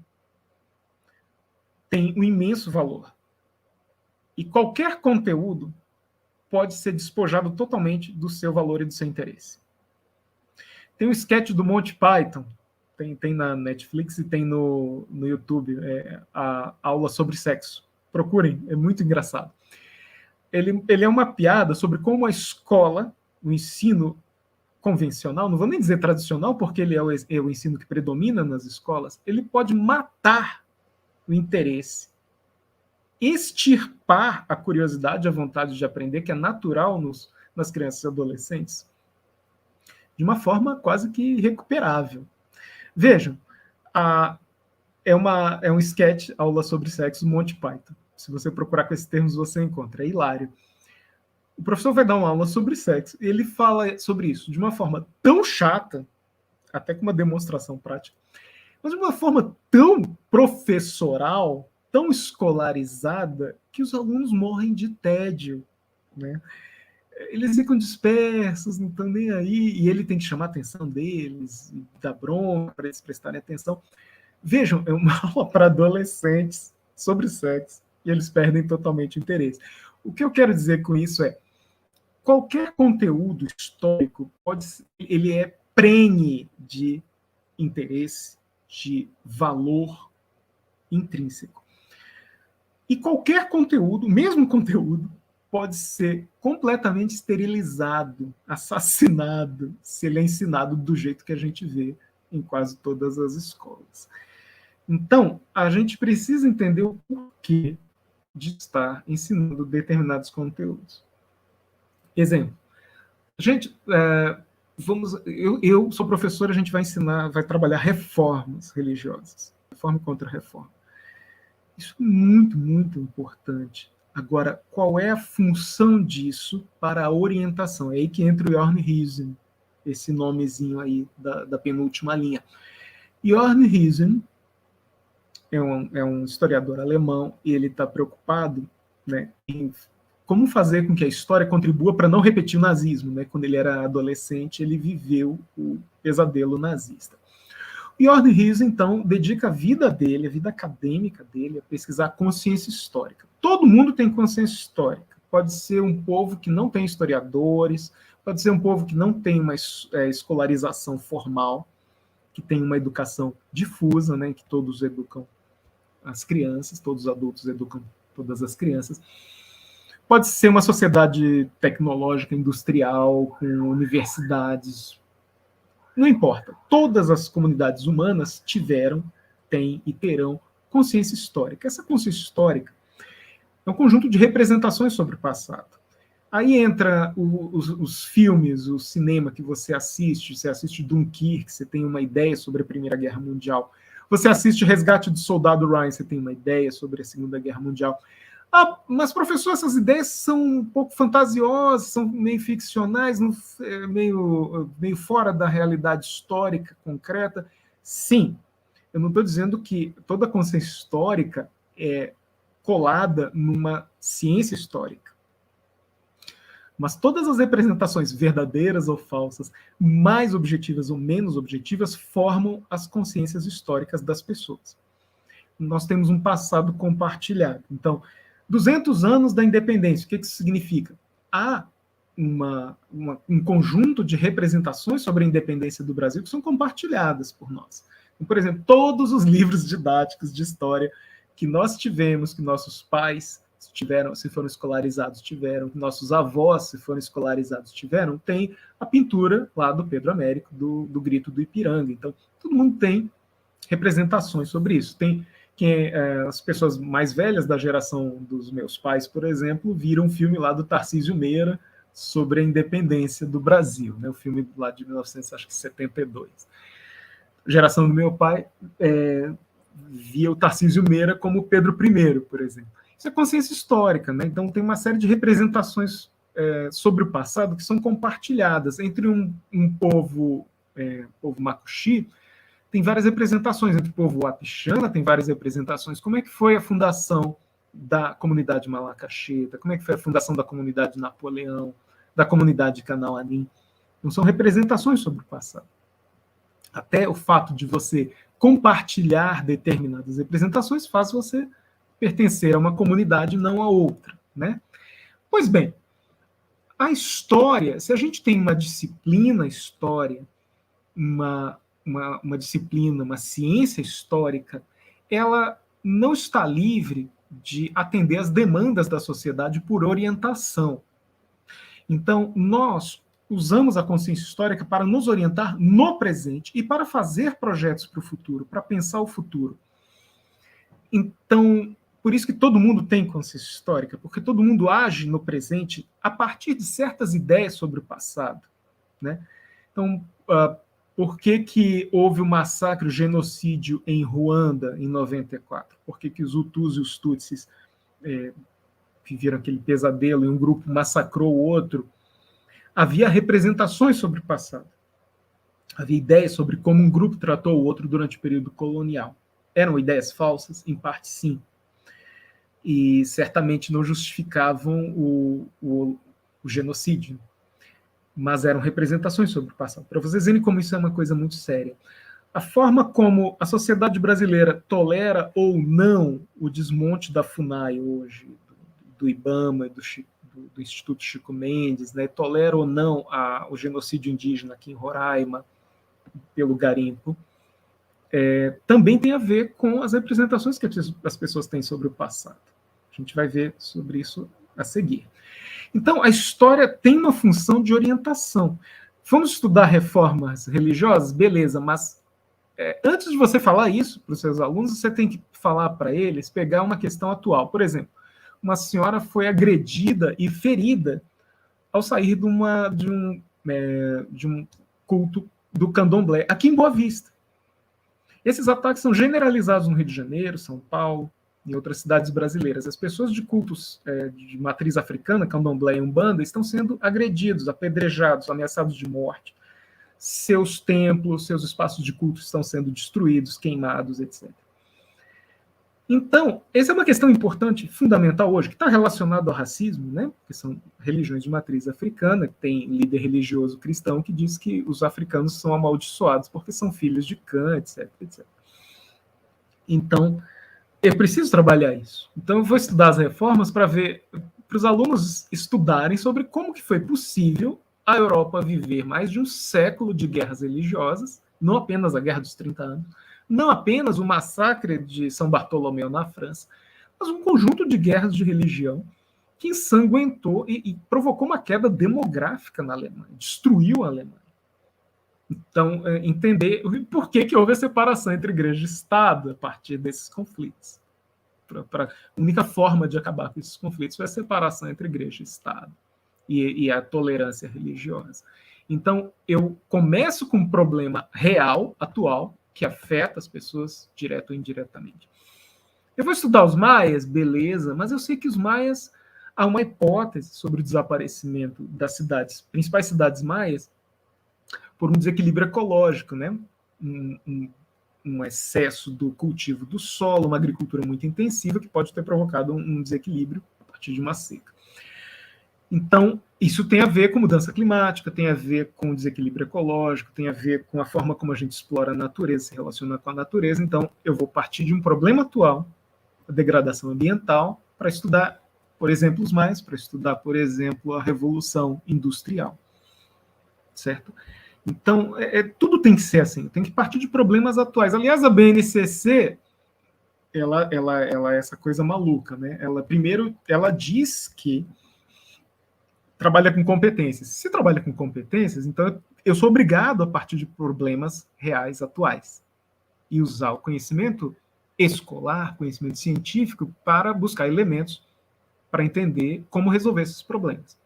tem um imenso valor. E qualquer conteúdo pode ser despojado totalmente do seu valor e do seu interesse. Tem um sketch do Monty Python, tem na Netflix e tem no YouTube, a aula sobre sexo. Procurem, é muito engraçado. Ele é uma piada sobre como a escola, o ensino convencional, não vou nem dizer tradicional, porque ele é o ensino que predomina nas escolas, ele pode matar o interesse, extirpar a curiosidade, a vontade de aprender, que é natural nas crianças e adolescentes, de uma forma quase que irrecuperável. Vejam, é um sketch, aula sobre sexo, Monty Python. Se você procurar com esses termos, você encontra. É hilário. O professor vai dar uma aula sobre sexo e ele fala sobre isso de uma forma tão chata, até com uma demonstração prática, mas de uma forma tão professoral, tão escolarizada, que os alunos morrem de tédio, né? Eles ficam dispersos, não estão nem aí, e ele tem que chamar a atenção deles, dar bronca para eles prestarem atenção. Vejam, é uma aula para adolescentes sobre sexo, e eles perdem totalmente o interesse. O que eu quero dizer com isso é, qualquer conteúdo histórico ele é prenhe de interesse, de valor intrínseco. E qualquer conteúdo, mesmo conteúdo, pode ser completamente esterilizado, assassinado, se ele é ensinado do jeito que a gente vê em quase todas as escolas. Então, a gente precisa entender o porquê de estar ensinando determinados conteúdos. Exemplo. Gente, eu sou professor, a gente vai trabalhar reformas religiosas, reforma e contra-reforma. Isso é muito, muito importante. Agora, qual é a função disso para a orientação? É aí que entra o Jörn Huysens, esse nomezinho aí da penúltima linha. Jörn Huysens é um historiador alemão e ele está preocupado, né, em como fazer com que a história contribua para não repetir o nazismo. Né? Quando ele era adolescente, ele viveu o pesadelo nazista. O Jörn Huysens, então, dedica a vida dele, a vida acadêmica dele, a pesquisar consciência histórica. Todo mundo tem consciência histórica. Pode ser um povo que não tem historiadores, pode ser um povo que não tem uma escolarização formal, que tem uma educação difusa, né, que todos educam as crianças, todos os adultos educam todas as crianças. Pode ser uma sociedade tecnológica, industrial, com universidades. Não importa. Todas as comunidades humanas tiveram, têm e terão consciência histórica. Essa consciência histórica é um conjunto de representações sobre o passado. Aí entra os filmes, o cinema que você assiste Dunkirk, você tem uma ideia sobre a Primeira Guerra Mundial. Você assiste Resgate do Soldado Ryan, você tem uma ideia sobre a Segunda Guerra Mundial. Ah, mas, professor, essas ideias são um pouco fantasiosas, são meio ficcionais, meio fora da realidade histórica concreta. Sim, eu não estou dizendo que toda a consciência histórica é colada numa ciência histórica. Mas todas as representações, verdadeiras ou falsas, mais objetivas ou menos objetivas, formam as consciências históricas das pessoas. Nós temos um passado compartilhado. Então, 200 anos da independência, o que isso significa? Há um conjunto de representações sobre a independência do Brasil que são compartilhadas por nós. Então, por exemplo, todos os livros didáticos de história que nós tivemos, que nossos pais tiveram, se foram escolarizados, tiveram, que nossos avós, se foram escolarizados, tiveram, tem a pintura lá do Pedro Américo, do Grito do Ipiranga. Então, todo mundo tem representações sobre isso. Tem as pessoas mais velhas da geração dos meus pais, por exemplo, viram um filme lá do Tarcísio Meira sobre a independência do Brasil, né? O filme lá de 1972. A geração do meu pai via o Tarcísio Meira como Pedro I, por exemplo. Isso é consciência histórica, né? Então tem uma série de representações sobre o passado que são compartilhadas entre um povo Macuxi. Tem várias representações entre o povo Wapixana, tem várias representações. Como é que foi a fundação da comunidade Malacaxeta? Como é que foi a fundação da comunidade Napoleão, da comunidade Canauanim? Então, são representações sobre o passado. Até o fato de você compartilhar determinadas representações faz você pertencer a uma comunidade, não a outra, né? Pois bem, a história, se a gente tem uma disciplina história, uma disciplina, uma ciência histórica, ela não está livre de atender às demandas da sociedade por orientação. Então, nós usamos a consciência histórica para nos orientar no presente e para fazer projetos para o futuro, para pensar o futuro. Então, por isso que todo mundo tem consciência histórica, porque todo mundo age no presente a partir de certas ideias sobre o passado, né? Então, por que houve o massacre, o genocídio em Ruanda, em 94? Por que os Hutus e os Tutsis viveram aquele pesadelo e um grupo massacrou o outro? Havia representações sobre o passado. Havia ideias sobre como um grupo tratou o outro durante o período colonial. Eram ideias falsas? Em parte, sim. E certamente não justificavam o genocídio, mas eram representações sobre o passado. Para vocês verem como isso é uma coisa muito séria. A forma como a sociedade brasileira tolera ou não o desmonte da FUNAI hoje, do IBAMA, do Instituto Chico Mendes, né, tolera ou não o genocídio indígena aqui em Roraima, pelo garimpo, também tem a ver com as representações que as pessoas têm sobre o passado. A gente vai ver sobre isso a seguir. Então, a história tem uma função de orientação. Vamos estudar reformas religiosas? Beleza, mas antes de você falar isso para os seus alunos, você tem que falar para eles, pegar uma questão atual. Por exemplo, uma senhora foi agredida e ferida ao sair de um culto do candomblé, aqui em Boa Vista. Esses ataques são generalizados no Rio de Janeiro, São Paulo e outras cidades brasileiras. As pessoas de cultos de matriz africana, candomblé e umbanda, estão sendo agredidos, apedrejados, ameaçados de morte. Seus templos, seus espaços de culto estão sendo destruídos, queimados, etc. Então, essa é uma questão importante, fundamental hoje, que está relacionada ao racismo, né? Que são religiões de matriz africana, que tem líder religioso cristão que diz que os africanos são amaldiçoados porque são filhos de Cã, etc, etc. Então, eu preciso trabalhar isso. Então, eu vou estudar as reformas para os alunos estudarem sobre como que foi possível a Europa viver mais de um século de guerras religiosas, não apenas a Guerra dos 30 Anos, não apenas o massacre de São Bartolomeu na França, mas um conjunto de guerras de religião que ensanguentou e provocou uma queda demográfica na Alemanha, destruiu a Alemanha. Então, entender por que houve a separação entre igreja e Estado a partir desses conflitos. A única forma de acabar com esses conflitos foi a separação entre igreja e Estado e a tolerância religiosa. Então, eu começo com um problema real, atual, que afeta as pessoas direto ou indiretamente. Eu vou estudar os maias, beleza, mas eu sei que os maias, há uma hipótese sobre o desaparecimento das cidades, principais cidades maias, por um desequilíbrio ecológico, né? Um excesso do cultivo do solo, uma agricultura muito intensiva que pode ter provocado um desequilíbrio a partir de uma seca. Então, isso tem a ver com mudança climática, tem a ver com desequilíbrio ecológico, tem a ver com a forma como a gente explora a natureza, se relaciona com a natureza. Então, eu vou partir de um problema atual, a degradação ambiental, para estudar, por exemplo, os maias, para estudar, por exemplo, a revolução industrial. Certo? Então, tudo tem que ser assim, tem que partir de problemas atuais. Aliás, a BNCC, ela é essa coisa maluca, né? Primeiro, ela diz que trabalha com competências. Se trabalha com competências, então eu sou obrigado a partir de problemas reais, atuais, e usar o conhecimento escolar, conhecimento científico, para buscar elementos para entender como resolver esses problemas.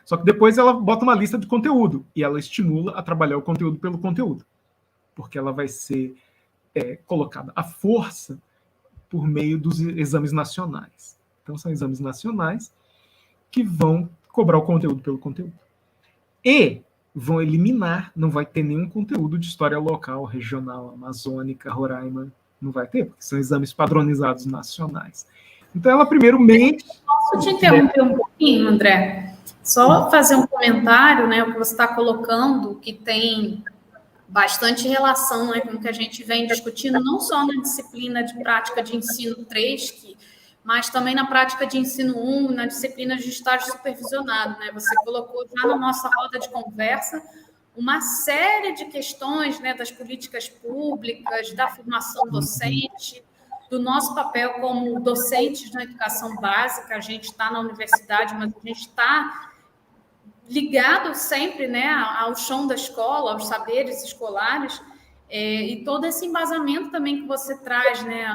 Só que depois ela bota uma lista de conteúdo e ela estimula a trabalhar o conteúdo pelo conteúdo, porque ela vai ser colocada à força por meio dos exames nacionais. Então, são exames nacionais que vão cobrar o conteúdo pelo conteúdo. E vão eliminar, não vai ter nenhum conteúdo de história local, regional, amazônica, Roraima, não vai ter, porque são exames padronizados nacionais. Então, ela primeiro mente... Posso te interromper um pouquinho, André? Só fazer um comentário, né, o que você está colocando, que tem bastante relação, né, com o que a gente vem discutindo, não só na disciplina de prática de ensino 3, mas também na prática de ensino 1, na disciplina de estágio supervisionado, né? Você colocou já na nossa roda de conversa uma série de questões, né, das políticas públicas, da formação docente, do nosso papel como docentes na educação básica. A gente está na universidade, mas a gente está ligado sempre, né, ao chão da escola, aos saberes escolares, e todo esse embasamento também que você traz, né,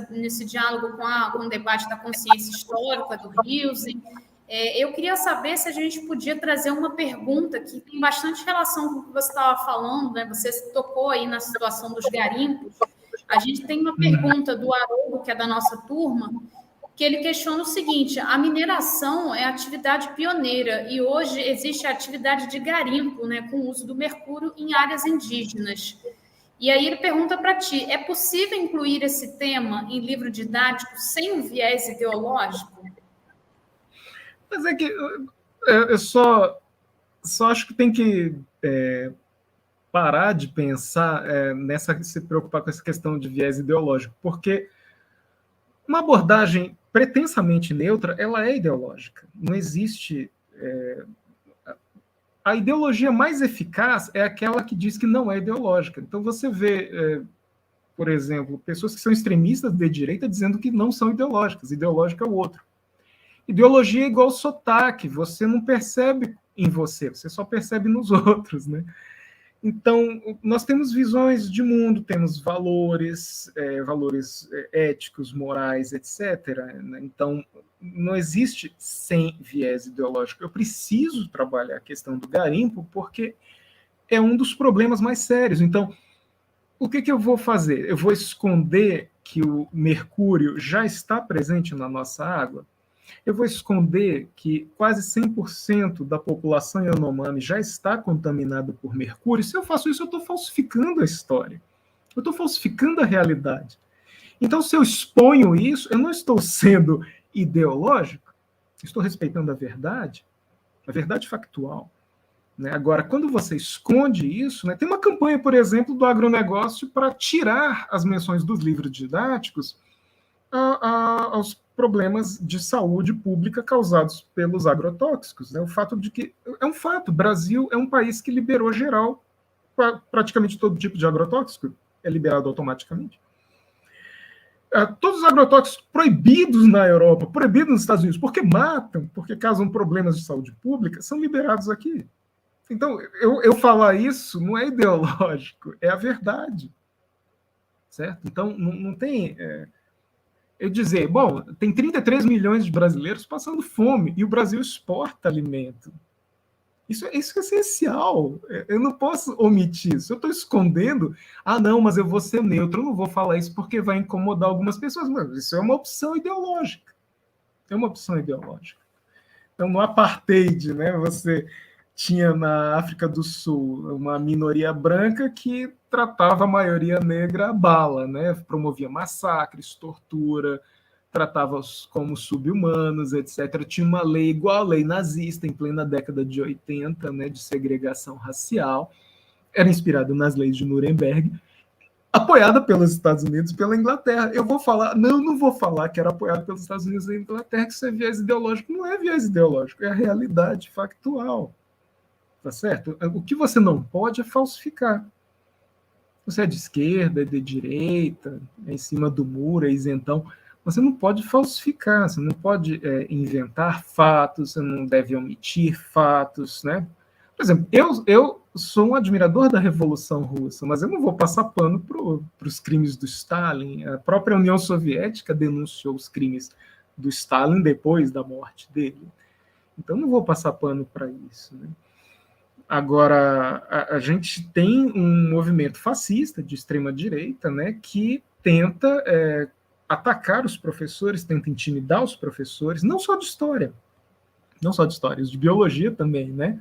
nesse diálogo com o debate da consciência histórica do Rieusen. Eu queria saber se a gente podia trazer uma pergunta que tem bastante relação com o que você estava falando, né? Você tocou aí na situação dos garimpos. A gente tem uma pergunta do Haroldo, que é da nossa turma, que ele questiona o seguinte: a mineração é atividade pioneira e hoje existe a atividade de garimpo, né, com o uso do mercúrio em áreas indígenas. E aí ele pergunta para ti, é possível incluir esse tema em livro didático sem um viés ideológico? Mas é que eu só acho que tem que parar de pensar se preocupar com essa questão de viés ideológico, porque uma abordagem pretensamente neutra, ela é ideológica. Não existe... A ideologia mais eficaz é aquela que diz que não é ideológica. Então, você vê, por exemplo, pessoas que são extremistas de direita dizendo que não são ideológicas. Ideológico é o outro. Ideologia é igual sotaque. Você não percebe em você só percebe nos outros, né? Então, nós temos visões de mundo, temos valores, valores éticos, morais, etc. Então, não existe sem viés ideológico. Eu preciso trabalhar a questão do garimpo porque é um dos problemas mais sérios. Então, o que eu vou fazer? Eu vou esconder que o mercúrio já está presente na nossa água? Eu vou esconder que quase 100% da população Yanomami já está contaminada por mercúrio? Se eu faço isso, eu estou falsificando a história. Eu estou falsificando a realidade. Então, se eu exponho isso, eu não estou sendo ideológico, estou respeitando a verdade factual. Né? Agora, quando você esconde isso, né, tem uma campanha, por exemplo, do agronegócio para tirar as menções dos livros didáticos aos problemas de saúde pública causados pelos agrotóxicos. Né? O fato de que... É um fato, o Brasil é um país que liberou geral, praticamente todo tipo de agrotóxico é liberado automaticamente. Todos os agrotóxicos proibidos na Europa, proibidos nos Estados Unidos, porque matam, porque causam problemas de saúde pública, são liberados aqui. Então, eu falar isso não é ideológico, é a verdade. Certo? Então, não tem... Eu dizer, bom, tem 33 milhões de brasileiros passando fome e o Brasil exporta alimento. Isso é essencial. Eu não posso omitir isso. Eu estou escondendo, não, mas eu vou ser neutro, eu não vou falar isso porque vai incomodar algumas pessoas. Mas isso é uma opção ideológica. É uma opção ideológica. Então, no apartheid, né, você tinha na África do Sul uma minoria branca que tratava a maioria negra a bala, né, promovia massacres, tortura, tratava-os como sub-humanos, etc. Tinha uma lei igual à lei nazista, em plena década de 80, né, de segregação racial. Era inspirado nas leis de Nuremberg, apoiada pelos Estados Unidos e pela Inglaterra. Eu vou falar, não vou falar que era apoiado pelos Estados Unidos e Inglaterra, que isso é viés ideológico. Não é viés ideológico, é a realidade factual. Tá certo? O que você não pode é falsificar. Você é de esquerda, é de direita, é em cima do muro, é isentão. Você não pode falsificar, você não pode inventar fatos, você não deve omitir fatos, né? Por exemplo, eu sou um admirador da Revolução Russa, mas eu não vou passar pano para os crimes do Stalin. A própria União Soviética denunciou os crimes do Stalin depois da morte dele. Então, não vou passar pano para isso, né? Agora, a gente tem um movimento fascista de extrema-direita, né, que tenta atacar os professores, tenta intimidar os professores, não só de história, os de biologia também, né?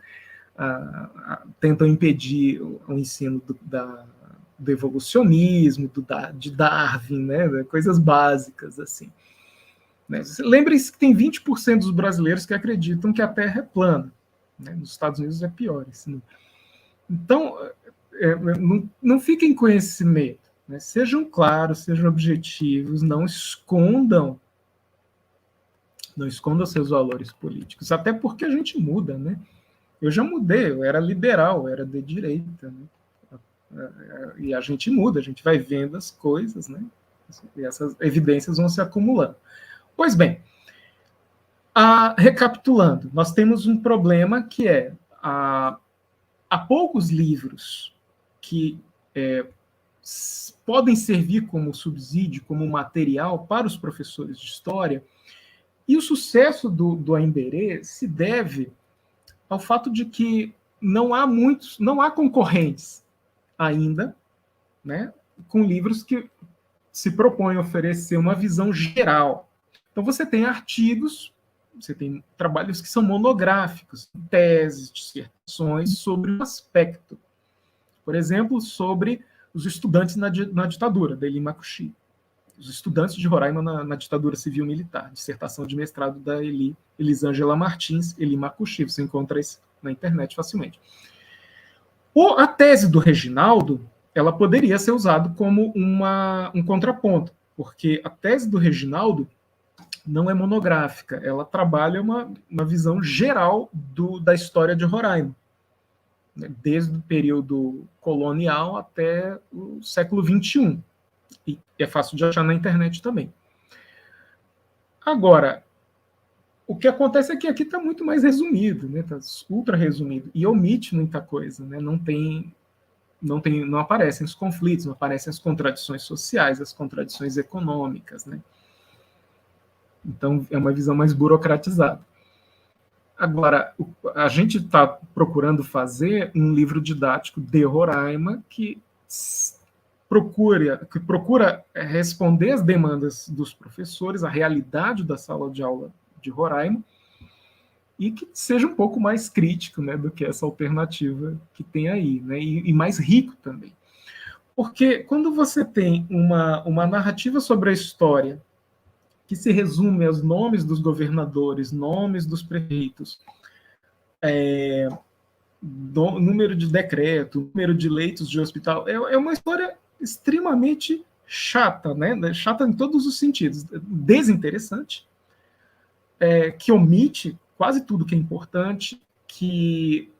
Tentam impedir o ensino do evolucionismo, de Darwin, né? Coisas básicas, assim. Né? Lembrem-se que tem 20% dos brasileiros que acreditam que a Terra é plana. Né? Nos Estados Unidos é pior. Assim. Então, não fiquem com esse medo. Né? Sejam claros, sejam objetivos, não escondam seus valores políticos, até porque a gente muda, né? Eu já mudei, eu era liberal, eu era de direita, né? E a gente muda, a gente vai vendo as coisas, né? E essas evidências vão se acumulando. Pois bem, recapitulando, nós temos um problema que há poucos livros que podem servir como subsídio, como material para os professores de história, e o sucesso do Ainderê se deve ao fato de que não há concorrentes ainda, né, com livros que se propõem a oferecer uma visão geral. Então você tem artigos, você tem trabalhos que são monográficos, teses, dissertações sobre um aspecto. Por exemplo, sobre os estudantes na ditadura, da Eli Makushi. Os estudantes de Roraima na ditadura civil-militar, dissertação de mestrado da Elisângela Martins, Eli Makushi, você encontra isso na internet facilmente. A tese do Reginaldo, ela poderia ser usada como um contraponto, porque a tese do Reginaldo não é monográfica, ela trabalha uma visão geral da história de Roraima, né, desde o período colonial até o século XXI. E é fácil de achar na internet também. Agora, o que acontece é que aqui está muito mais resumido, né? Está ultra resumido, e omite muita coisa, né? Não aparecem os conflitos, não aparecem as contradições sociais, as contradições econômicas, né? Então, é uma visão mais burocratizada. Agora, a gente está procurando fazer um livro didático de Roraima que procura responder às demandas dos professores, à realidade da sala de aula de Roraima, e que seja um pouco mais crítico, né, do que essa alternativa que tem aí, né, e mais rico também. Porque quando você tem uma narrativa sobre a história que se resume aos nomes dos governadores, nomes dos prefeitos, número de decreto, número de leitos de hospital, é uma história extremamente chata, né? Chata em todos os sentidos. Desinteressante, que omite quase tudo que é importante, e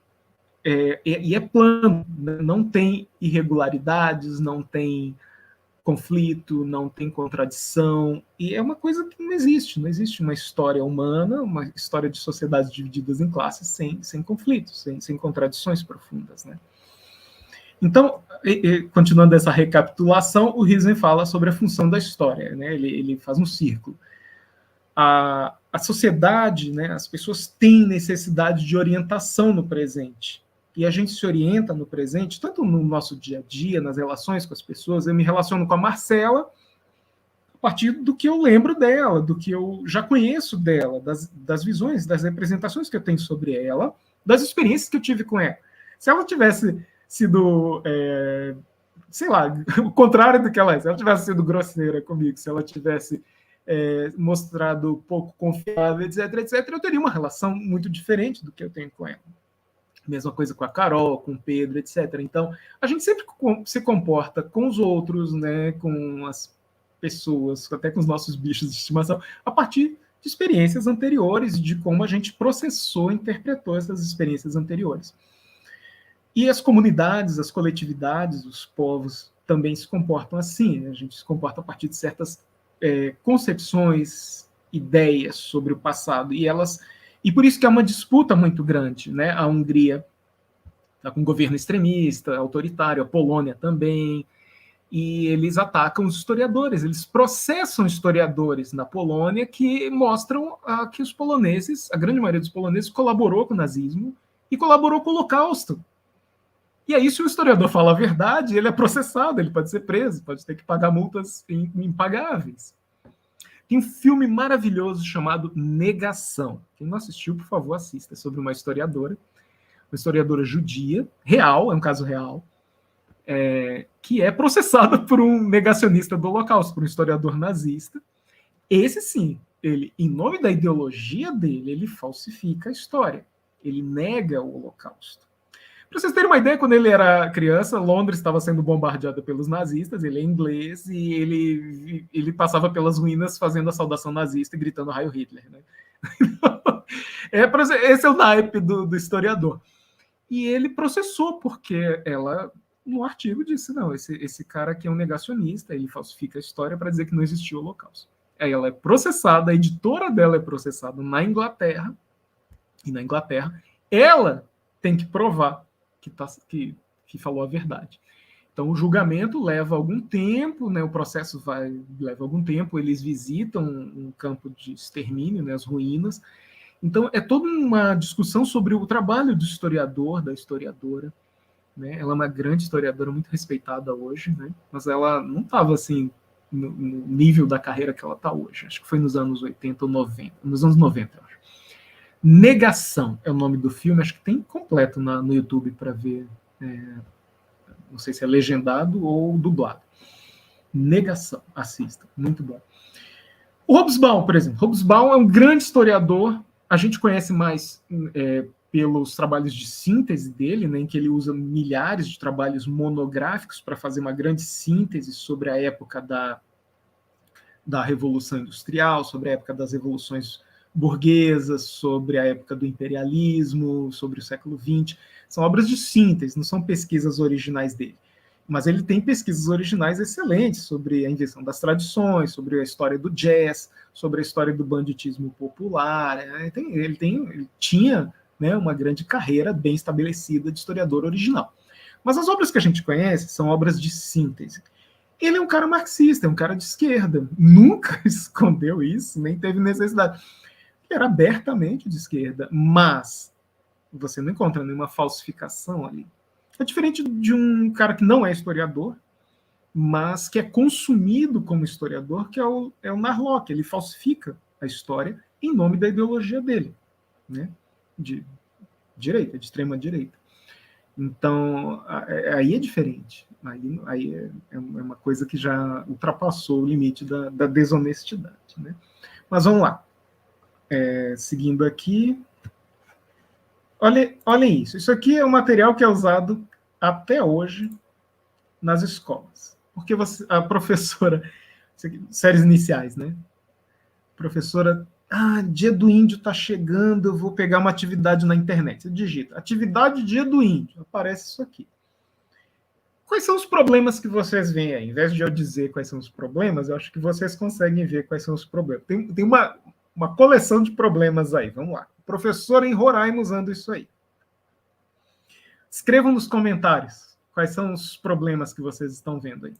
é plano, né? Não tem irregularidades, não tem conflito, não tem contradição, e é uma coisa que não existe uma história humana, uma história de sociedades divididas em classes sem conflitos, sem contradições profundas, né? Então, continuando essa recapitulação, o Riesman fala sobre a função da história, né? Ele faz um círculo. a sociedade, né, as pessoas têm necessidade de orientação no presente. E a gente se orienta no presente, tanto no nosso dia a dia, nas relações com as pessoas. Eu me relaciono com a Marcela a partir do que eu lembro dela, do que eu já conheço dela, das visões, das representações que eu tenho sobre ela, das experiências que eu tive com ela. Se ela tivesse sido, sei lá, o contrário do que ela é, se ela tivesse sido grosseira comigo, se ela tivesse mostrado pouco confiável, etc., eu teria uma relação muito diferente do que eu tenho com ela. Mesma coisa com a Carol, com o Pedro, etc. Então, a gente sempre se comporta com os outros, né, com as pessoas, até com os nossos bichos de estimação, a partir de experiências anteriores, de como a gente processou, interpretou essas experiências anteriores. E as comunidades, as coletividades, os povos também se comportam assim, né? A gente se comporta a partir de certas concepções, ideias sobre o passado, e por isso que é uma disputa muito grande, né? A Hungria está com um governo extremista, autoritário, a Polônia também, e eles atacam os historiadores, eles processam historiadores na Polônia que mostram que os poloneses, a grande maioria dos poloneses, colaborou com o nazismo e colaborou com o Holocausto. E aí, se o historiador fala a verdade, ele é processado, ele pode ser preso, pode ter que pagar multas impagáveis. Tem um filme maravilhoso chamado Negação. Quem não assistiu, por favor, assista. É sobre uma historiadora judia, real, é um caso real, que é processada por um negacionista do Holocausto, por um historiador nazista. Esse sim, ele, em nome da ideologia dele, ele falsifica a história. Ele nega o Holocausto. Para vocês terem uma ideia, quando ele era criança, Londres estava sendo bombardeada pelos nazistas, ele é inglês, e ele passava pelas ruínas fazendo a saudação nazista e gritando Heil Hitler. Né? Esse é o naipe do historiador. E ele processou, porque ela, no artigo, disse, não, esse cara aqui é um negacionista, ele falsifica a história para dizer que não existiu o Holocausto. Aí ela é processada, a editora dela é processada na Inglaterra, e na Inglaterra ela tem que provar que falou a verdade. Então, o julgamento leva algum tempo, né? O processo leva algum tempo, eles visitam um campo de extermínio, né? As ruínas. Então, é toda uma discussão sobre o trabalho do historiador, da historiadora. Né? Ela é uma grande historiadora, muito respeitada hoje, né? Mas ela não estava assim no nível da carreira que ela está hoje. Acho que foi nos anos 80 ou 90, nos anos 90, eu acho. Negação é o nome do filme, acho que tem completo no YouTube para ver, não sei se é legendado ou dublado. Negação, assista, muito bom. O Hobsbawm, por exemplo. Hobsbawm é um grande historiador, a gente conhece mais pelos trabalhos de síntese dele, né, em que ele usa milhares de trabalhos monográficos para fazer uma grande síntese sobre a época da Revolução Industrial, sobre a época das revoluções burguesas, sobre a época do imperialismo, sobre o século XX. São obras de síntese, não são pesquisas originais dele. Mas ele tem pesquisas originais excelentes sobre a invenção das tradições, sobre a história do jazz, sobre a história do banditismo popular. Ele tinha, né, uma grande carreira bem estabelecida de historiador original. Mas as obras que a gente conhece são obras de síntese. Ele é um cara marxista, é um cara de esquerda. Nunca escondeu isso, nem teve necessidade. Ele era abertamente de esquerda, mas você não encontra nenhuma falsificação ali. É diferente de um cara que não é historiador, mas que é consumido como historiador, que é o Narlock. Ele falsifica a história em nome da ideologia dele, né? De direita, de extrema direita. Então, aí é diferente. Aí é uma coisa que já ultrapassou o limite da desonestidade. Né? Mas vamos lá. Seguindo aqui. Olhem isso. Isso aqui é um material que é usado até hoje nas escolas. Porque a professora... Séries iniciais, né? Professora... Dia do índio está chegando, eu vou pegar uma atividade na internet. Você digita, atividade dia do índio. Aparece isso aqui. Quais são os problemas que vocês veem aí? Em vez de eu dizer quais são os problemas, eu acho que vocês conseguem ver quais são os problemas. Tem uma coleção de problemas aí. Vamos lá. Professor em Roraima usando isso aí. Escrevam nos comentários quais são os problemas que vocês estão vendo aí.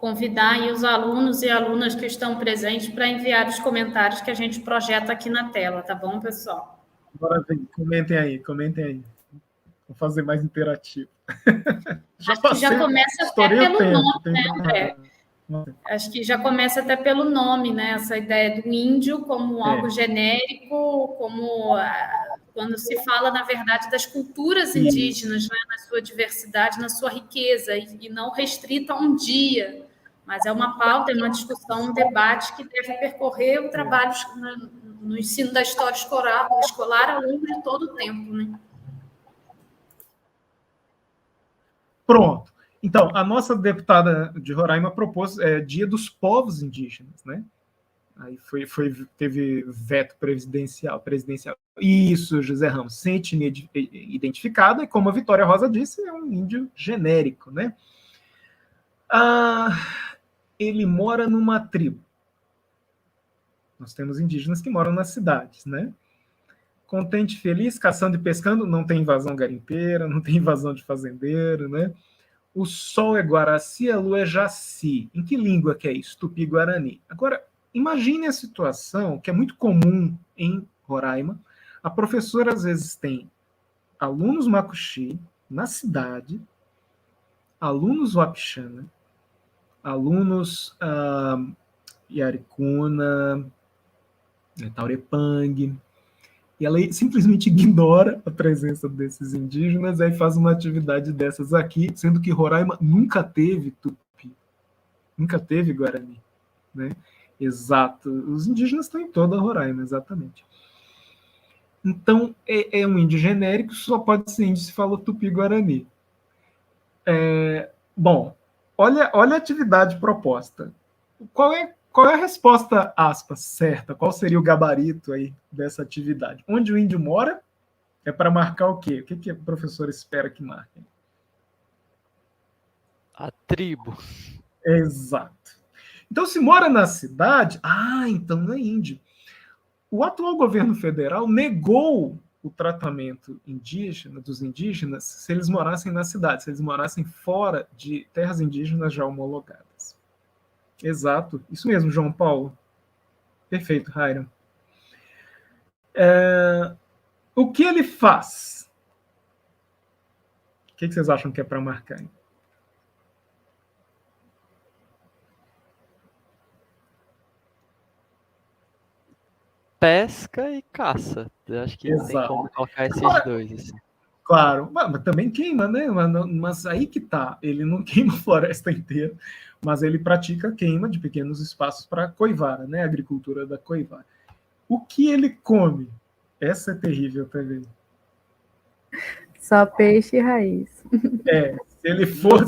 convidar aí os alunos e alunas que estão presentes para enviar os comentários que a gente projeta aqui na tela, tá bom, pessoal? Bora ver, comentem aí, comentem aí. Vou fazer mais interativo. Acho que já começa até pelo nome, né, André? André? Acho que já começa até pelo nome, né? Essa ideia do índio como algo genérico, como quando se fala, na verdade, das culturas indígenas, né? Na sua diversidade, na sua riqueza, e não restrita a um dia, mas é uma pauta, é uma discussão, um debate que deve percorrer o trabalho no ensino da história escolar ao longo de todo o tempo, né? Pronto. Então, a nossa deputada de Roraima propôs Dia dos Povos Indígenas, né? Aí teve veto presidencial. Isso, José Ramos, sem etnia identificada, e como a Vitória Rosa disse, é um índio genérico, né? Ele mora numa tribo. Nós temos indígenas que moram nas cidades, né? Contente, feliz, caçando e pescando, não tem invasão garimpeira, não tem invasão de fazendeiro, né? O sol é Guaraci, a lua é Jaci. Em que língua que é isso? Tupi-Guarani. Agora, imagine a situação que é muito comum em Roraima. A professora, às vezes, tem alunos Macuxi na cidade, alunos Wapixana, alunos Yaricuna, Taurepang, e ela simplesmente ignora a presença desses indígenas e aí faz uma atividade dessas aqui, sendo que Roraima nunca teve Tupi, nunca teve Guarani, né? Exato. Os indígenas estão em toda Roraima, exatamente. Então, é um índio genérico, só pode ser índio se fala Tupi-Guarani. Bom, olha a atividade proposta. Qual é a resposta, aspas, certa? Qual seria o gabarito aí dessa atividade? Onde o índio mora é para marcar o quê? O que a professora espera que marque? A tribo. Exato. Então, se mora na cidade, então não é índio. O atual governo federal negou o tratamento indígena dos indígenas se eles morassem na cidade, se eles morassem fora de terras indígenas já homologadas. Exato, isso mesmo, João Paulo. Perfeito, Hiram. O que ele faz? O que vocês acham que é para marcar? Pesca e caça. Eu acho que Exato. tem como colocar esses dois. Assim. Claro, mas também queima, né? Mas aí que tá. Ele não queima a floresta inteira, mas ele pratica queima de pequenos espaços para coivara, né? A agricultura da coivara. O que ele come? Essa é terrível também. Só peixe e raiz. Se ele for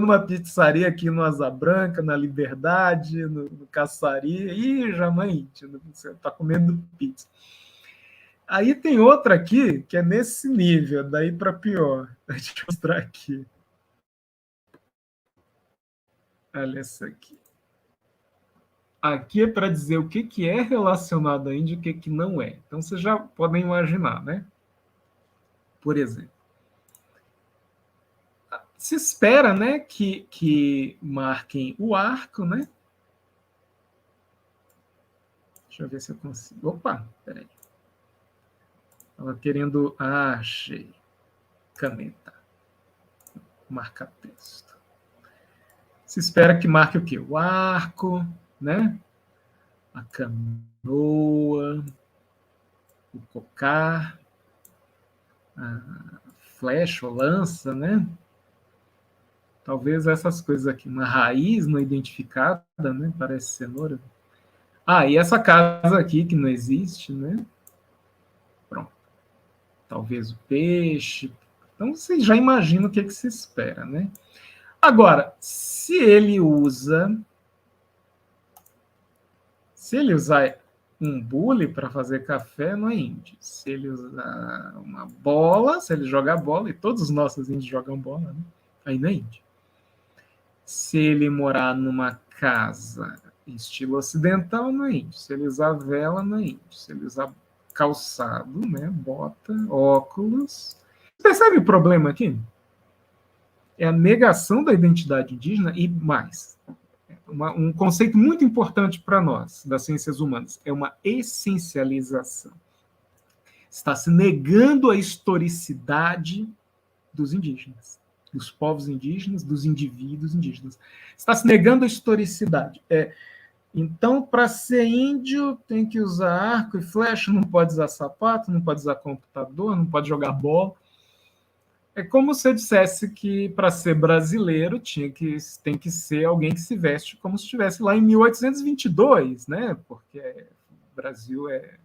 numa pizzaria aqui no Asa Branca, na Liberdade, no Caçaria, Jamãe, você está comendo pizza. Aí tem outra aqui que é nesse nível, daí para pior. Deixa eu mostrar aqui. Olha essa aqui. Aqui é para dizer o que é relacionado a índio e o que não é. Então vocês já podem imaginar, né? Por exemplo, se espera, né, que marquem o arco, né? Deixa eu ver se eu consigo. Opa, peraí. Estava querendo... achei. Caneta. Marcar texto. Se espera que marque o quê? O arco, né? A canoa, o cocar, a flecha ou lança, né? Talvez essas coisas aqui. Uma raiz não identificada, né? Parece cenoura. E essa casa aqui que não existe, né? Pronto. Talvez o peixe. Então, você já imagina o que se espera, né? Agora, se ele usar um bule para fazer café, não é índio. Se ele usar uma bola, se ele jogar bola, e todos os nossos índios jogam bola, né? Aí não é índio. Se ele morar numa casa em estilo ocidental, não é índio. Se ele usar vela, não é índio. Se ele usar calçado, né, bota, óculos. Percebe o problema aqui? é a negação da identidade indígena e mais. Um conceito muito importante para nós, das ciências humanas, é uma essencialização. Está se negando a historicidade dos indígenas, dos povos indígenas, dos indivíduos indígenas. Está se negando a historicidade. Então, para ser índio, tem que usar arco e flecha, não pode usar sapato, não pode usar computador, não pode jogar bola. É como se eu dissesse que para ser brasileiro tem que ser alguém que se veste como se estivesse lá em 1822, né? Porque o Brasil é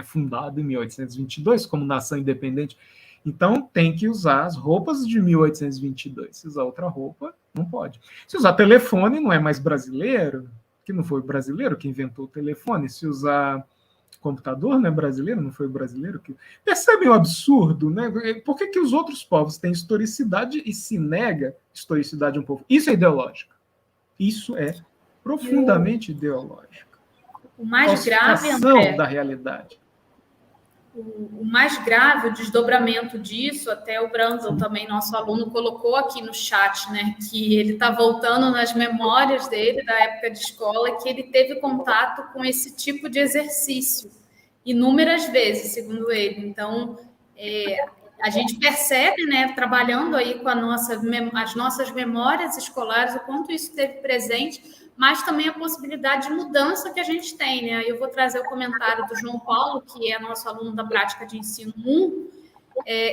fundado em 1822 como nação independente. Então tem que usar as roupas de 1822. Se usar outra roupa, não pode. Se usar telefone, não é mais brasileiro, que não foi o brasileiro que inventou o telefone. Se usar computador, não é brasileiro, não foi o brasileiro que... Percebem o absurdo, né? Por que os outros povos têm historicidade e se nega historicidade a um povo? Isso é ideológico. Isso é profundamente ideológico. O mais grave, André, da realidade. O mais grave, o desdobramento disso, até o Brandon também, nosso aluno, colocou aqui no chat, né, que ele está voltando nas memórias dele, da época de escola, que ele teve contato com esse tipo de exercício inúmeras vezes, segundo ele. Então, a gente percebe, né, trabalhando aí com as nossas memórias escolares, o quanto isso esteve presente, mas também a possibilidade de mudança que a gente tem, né? Eu vou trazer o comentário do João Paulo, que é nosso aluno da prática de ensino 1,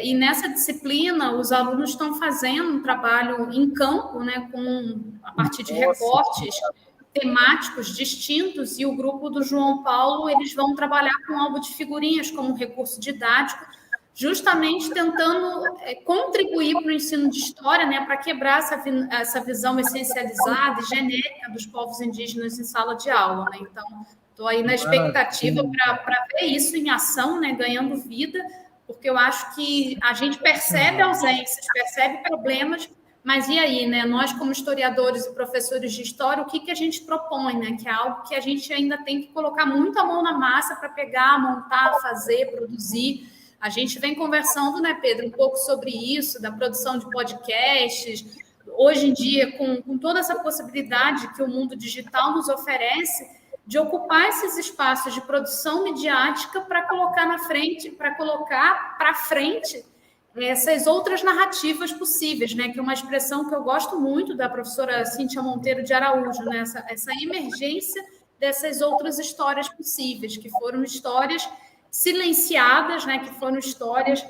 e nessa disciplina os alunos estão fazendo um trabalho em campo, né, a partir de recortes temáticos distintos, e o grupo do João Paulo, eles vão trabalhar com álbum de figurinhas como recurso didático, justamente tentando contribuir para o ensino de história, né, para quebrar essa visão essencializada e genérica dos povos indígenas em sala de aula, né? Então, estou aí na expectativa para ver isso em ação, né, ganhando vida, porque eu acho que a gente percebe ausências, percebe problemas, mas e aí, né? Nós, como historiadores e professores de história, o que a gente propõe, né? Que é algo que a gente ainda tem que colocar muito a mão na massa para pegar, montar, fazer, produzir. A gente vem conversando, né, Pedro, um pouco sobre isso, da produção de podcasts. Hoje em dia, com toda essa possibilidade que o mundo digital nos oferece, de ocupar esses espaços de produção midiática para colocar na frente, para colocar para frente essas outras narrativas possíveis, né? Que é uma expressão que eu gosto muito da professora Cíntia Monteiro de Araújo, né? Essa emergência dessas outras histórias possíveis, que foram histórias silenciadas, né, que foram histórias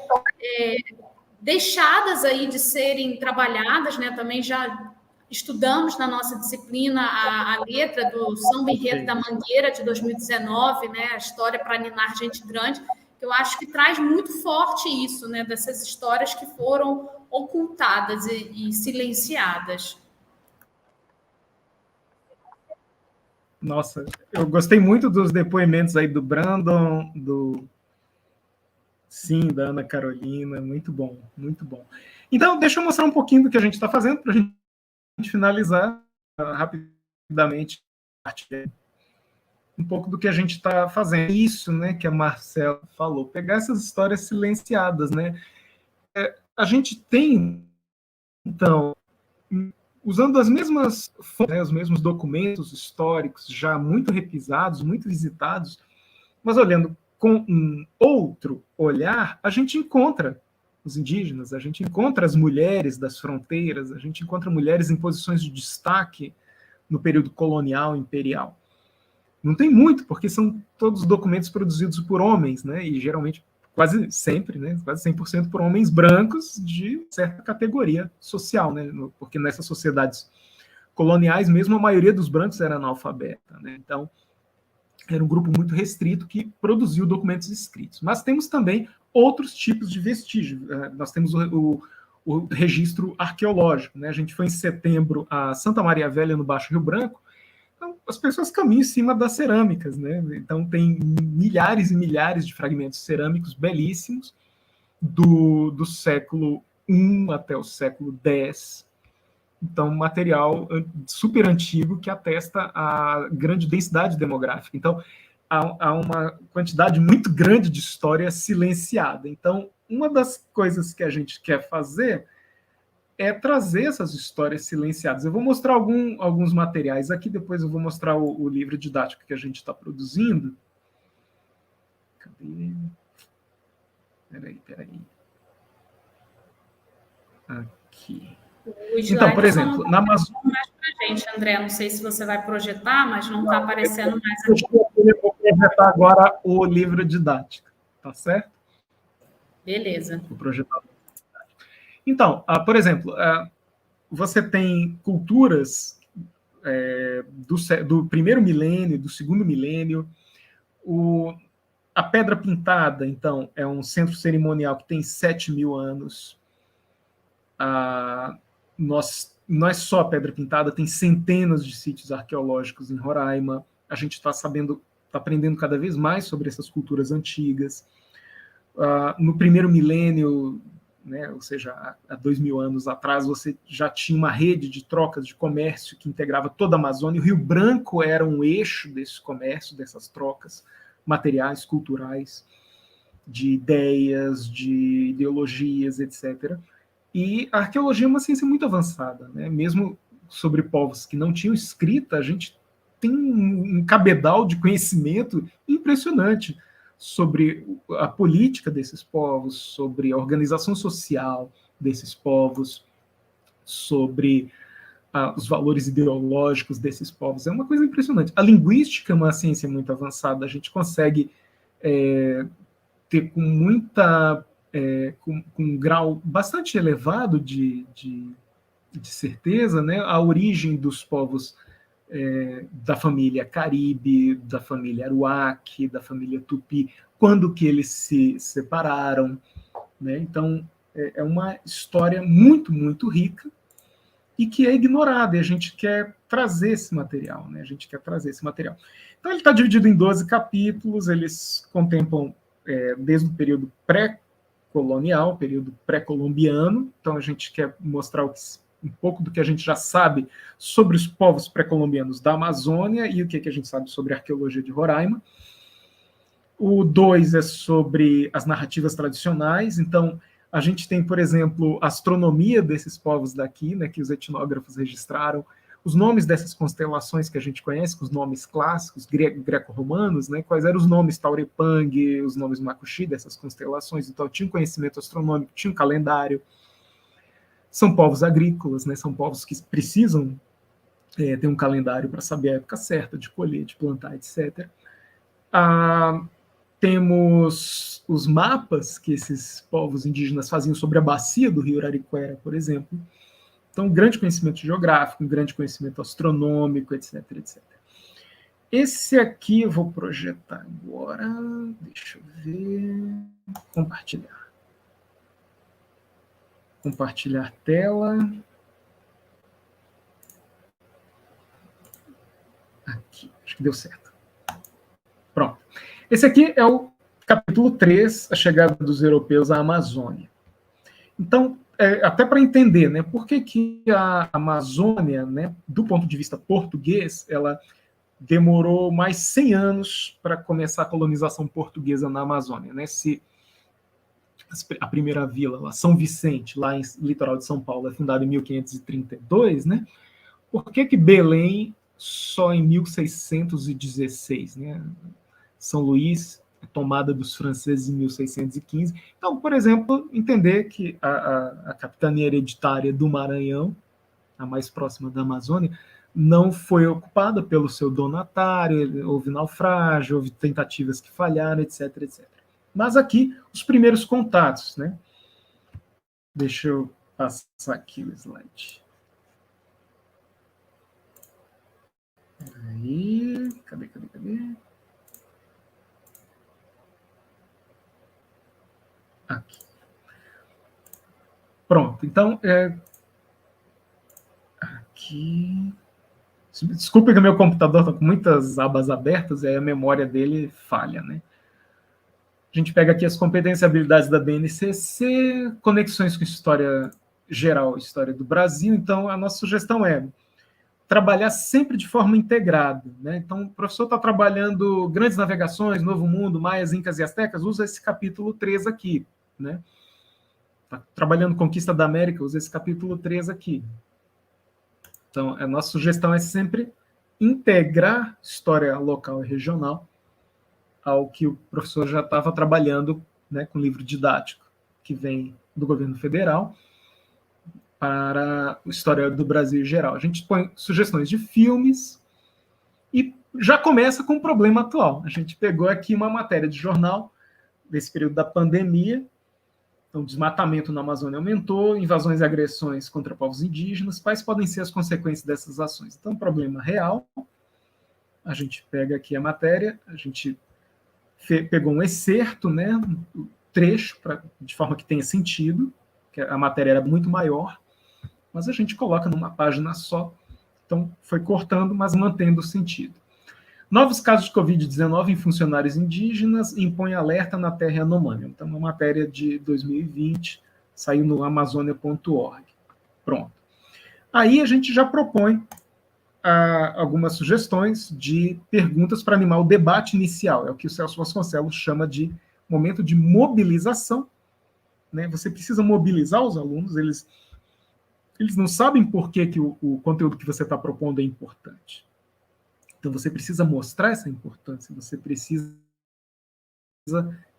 deixadas aí de serem trabalhadas, né? Também já estudamos na nossa disciplina a letra do Samba Enredo da Mangueira, de 2019, né? A história para ninar gente grande, que eu acho que traz muito forte isso, né? Dessas histórias que foram ocultadas e silenciadas. Nossa, eu gostei muito dos depoimentos aí do Brandon, da Ana Carolina, muito bom, muito bom. Então, deixa eu mostrar um pouquinho do que a gente está fazendo para a gente finalizar rapidamente um pouco do que a gente está fazendo. Isso, né, que a Marcela falou, pegar essas histórias silenciadas, né? A gente tem, então, usando as mesmas fontes, né, os mesmos documentos históricos já muito repisados, muito visitados, mas olhando com um outro olhar, a gente encontra os indígenas, a gente encontra as mulheres das fronteiras, a gente encontra mulheres em posições de destaque no período colonial, imperial. Não tem muito, porque são todos documentos produzidos por homens, né, e geralmente quase sempre, né, quase 100% por homens brancos de certa categoria social, né, porque nessas sociedades coloniais mesmo a maioria dos brancos era analfabeta, né, então era um grupo muito restrito que produziu documentos escritos. Mas temos também outros tipos de vestígios. Nós temos o registro arqueológico, né? A gente foi em setembro a Santa Maria Velha, no Baixo Rio Branco. Então, as pessoas caminham em cima das cerâmicas, né? Então, tem milhares e milhares de fragmentos cerâmicos belíssimos do século I até o século X. Então, material super antigo que atesta a grande densidade demográfica. Então, há uma quantidade muito grande de história silenciada. Então, uma das coisas que a gente quer fazer é trazer essas histórias silenciadas. Eu vou mostrar alguns materiais aqui, depois eu vou mostrar o livro didático que a gente está produzindo. Cadê? Peraí. Aqui. Então, por exemplo, na Amazônia... Pra gente, André, não sei se você vai projetar, mas não está aparecendo mais aqui. Eu vou projetar agora o livro didático, tá certo? Beleza. Vou projetar. Então, por exemplo, você tem culturas do primeiro milênio, do segundo milênio. A Pedra Pintada, então, é um centro cerimonial que tem 7.000 anos. Não é só a Pedra Pintada, tem centenas de sítios arqueológicos em Roraima. A gente está aprendendo cada vez mais sobre essas culturas antigas. No primeiro milênio, né, ou seja, há 2.000 anos atrás, você já tinha uma rede de trocas de comércio que integrava toda a Amazônia. O Rio Branco era um eixo desse comércio, dessas trocas materiais, culturais, de ideias, de ideologias, etc. E a arqueologia é uma ciência muito avançada, né? Mesmo sobre povos que não tinham escrita, a gente tem um cabedal de conhecimento impressionante sobre a política desses povos, sobre a organização social desses povos, sobre os valores ideológicos desses povos. É uma coisa impressionante. A linguística é uma ciência muito avançada. A gente consegue ter com um grau bastante elevado de certeza, né, a origem dos povos da família Caribe, da família Aruac, da família Tupi, quando que eles se separaram, né? Então, é uma história muito, muito rica e que é ignorada, e a gente quer trazer esse material, né? Então, ele está dividido em 12 capítulos, eles contemplam desde o período pré-colonial, período pré-colombiano. Então, a gente quer mostrar um pouco do que a gente já sabe sobre os povos pré-colombianos da Amazônia e o que a gente sabe sobre a arqueologia de Roraima. O 2 é sobre as narrativas tradicionais. Então, a gente tem, por exemplo, a astronomia desses povos daqui, né, que os etnógrafos registraram, os nomes dessas constelações que a gente conhece, os nomes clássicos, greco-romanos, né, quais eram os nomes Taurepang, os nomes Makuxi dessas constelações. Então, tinha um conhecimento astronômico, tinha um calendário. São povos agrícolas, né? São povos que precisam ter um calendário para saber a época certa de colher, de plantar, etc. Temos os mapas que esses povos indígenas faziam sobre a bacia do rio Arariquara, por exemplo. Então, um grande conhecimento geográfico, um grande conhecimento astronômico, etc, etc. Esse aqui eu vou projetar agora. Deixa eu ver. Compartilhar tela. Aqui, acho que deu certo. Pronto. Esse aqui é o capítulo 3, a chegada dos europeus à Amazônia. Então, até para entender, né, por que a Amazônia, né, do ponto de vista português, ela demorou mais 100 anos para começar a colonização portuguesa na Amazônia, né? A primeira vila, lá, São Vicente, lá em litoral de São Paulo, é fundada em 1532, né? Por que Belém só em 1616, né? São Luís é tomada dos franceses em 1615. Então, por exemplo, entender que a capitania hereditária do Maranhão, a mais próxima da Amazônia, não foi ocupada pelo seu donatário, houve naufrágio, houve tentativas que falharam, etc, etc. Mas aqui, os primeiros contatos, né? Deixa eu passar aqui o slide. Aí, cadê? Aqui. Pronto, então, aqui... Desculpe que o meu computador está com muitas abas abertas e aí a memória dele falha, né? A gente pega aqui as competências e habilidades da BNCC, conexões com história geral, história do Brasil. Então, a nossa sugestão é trabalhar sempre de forma integrada, né? Então, o professor está trabalhando grandes navegações, Novo Mundo, Maias, Incas e Astecas, usa esse capítulo 3 aqui, né? Tá trabalhando Conquista da América, usa esse capítulo 3 aqui. Então, a nossa sugestão é sempre integrar história local e regional ao que o professor já estava trabalhando, né, com livro didático, que vem do governo federal, para a história do Brasil em geral. A gente põe sugestões de filmes e já começa com um problema atual. A gente pegou aqui uma matéria de jornal desse período da pandemia. Então, o desmatamento na Amazônia aumentou, invasões e agressões contra povos indígenas. Quais podem ser as consequências dessas ações? Então, problema real. A gente pega aqui a matéria, a gente pegou um excerto, né, um trecho, de forma que tenha sentido, que a matéria era muito maior, mas a gente coloca numa página só. Então, foi cortando, mas mantendo o sentido. Novos casos de Covid-19 em funcionários indígenas impõem alerta na terra Yanomami. Então, uma matéria de 2020, saiu no amazônia.org. Pronto. Aí a gente já propõe algumas sugestões de perguntas para animar o debate inicial. É o que o Celso Vasconcelos chama de momento de mobilização. Né? Você precisa mobilizar os alunos, eles não sabem por que o conteúdo que você está propondo é importante. Então, você precisa mostrar essa importância, você precisa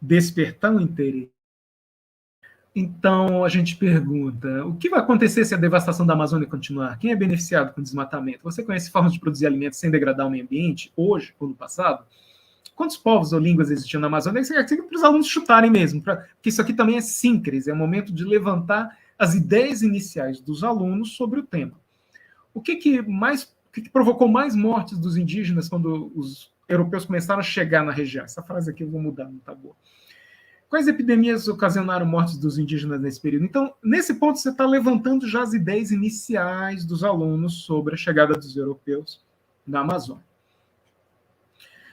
despertar um interesse. Então, a gente pergunta, o que vai acontecer se a devastação da Amazônia continuar? Quem é beneficiado com o desmatamento? Você conhece formas de produzir alimentos sem degradar o meio ambiente, hoje ou no passado? Quantos povos ou línguas existiam na Amazônia? Isso é para os alunos chutarem mesmo, porque isso aqui também é síncrese, é o momento de levantar as ideias iniciais dos alunos sobre o tema. O que provocou mais mortes dos indígenas quando os europeus começaram a chegar na região? Essa frase aqui eu vou mudar, não está boa. Quais epidemias ocasionaram mortes dos indígenas nesse período? Então, nesse ponto, você está levantando já as ideias iniciais dos alunos sobre a chegada dos europeus na Amazônia.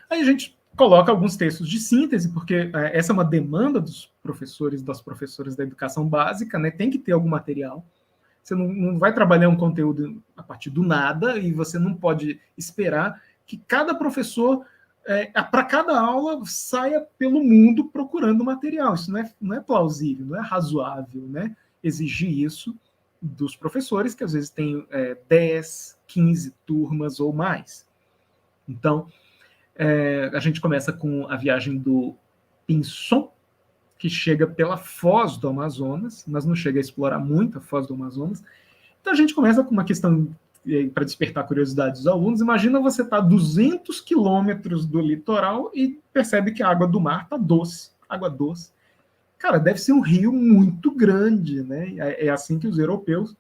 Aí a gente coloca alguns textos de síntese, porque essa é uma demanda dos professores e das professoras da educação básica, né? Tem que ter algum material. Você não vai trabalhar um conteúdo a partir do nada e você não pode esperar que cada professor, para cada aula, saia pelo mundo procurando material. Isso não é plausível, não é razoável, né? Exigir isso dos professores, que às vezes têm 10, 15 turmas ou mais. Então, a gente começa com a viagem do Pinson, que chega pela foz do Amazonas, mas não chega a explorar muito a foz do Amazonas. Então, a gente começa com uma questão para despertar a curiosidade dos alunos. Imagina você estar a 200 quilômetros do litoral e percebe que a água do mar está doce, água doce. Cara, deve ser um rio muito grande, né? É assim que os europeus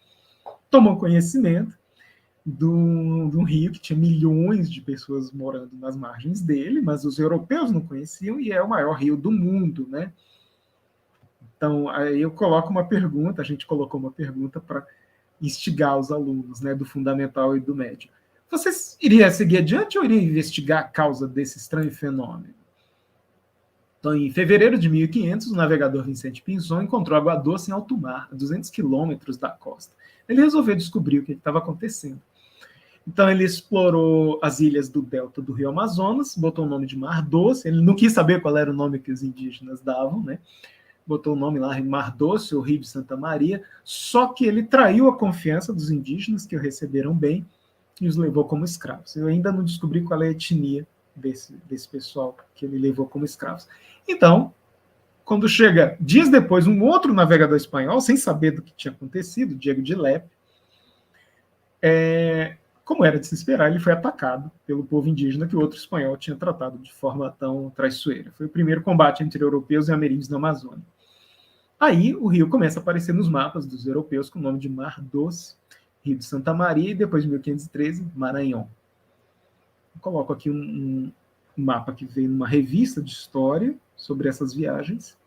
tomam conhecimento de um rio que tinha milhões de pessoas morando nas margens dele, mas os europeus não conheciam, e é o maior rio do mundo, né? Então, aí eu coloco uma pergunta, a gente colocou uma pergunta para instigar os alunos, né, do fundamental e do médio. Você iria seguir adiante ou iria investigar a causa desse estranho fenômeno? Então, em fevereiro de 1500, o navegador Vicente Pinzon encontrou água doce em alto mar, a 200 quilômetros da costa. Ele resolveu descobrir o que estava acontecendo. Então, ele explorou as ilhas do delta do rio Amazonas, botou o nome de Mar Doce. Ele não quis saber qual era o nome que os indígenas davam, né? Botou o nome lá, Mar Doce, ou Rio de Santa Maria, só que ele traiu a confiança dos indígenas, que o receberam bem, e os levou como escravos. Eu ainda não descobri qual é a etnia desse pessoal que ele levou como escravos. Então, quando chega, dias depois, um outro navegador espanhol, sem saber do que tinha acontecido, Diego de Lepe, como era de se esperar, ele foi atacado pelo povo indígena que o outro espanhol tinha tratado de forma tão traiçoeira. Foi o primeiro combate entre europeus e ameríndios na Amazônia. Aí o rio começa a aparecer nos mapas dos europeus com o nome de Mar Doce, Rio de Santa Maria, e depois, em 1513, Maranhão. Eu coloco aqui um mapa que veio numa revista de história sobre essas viagens.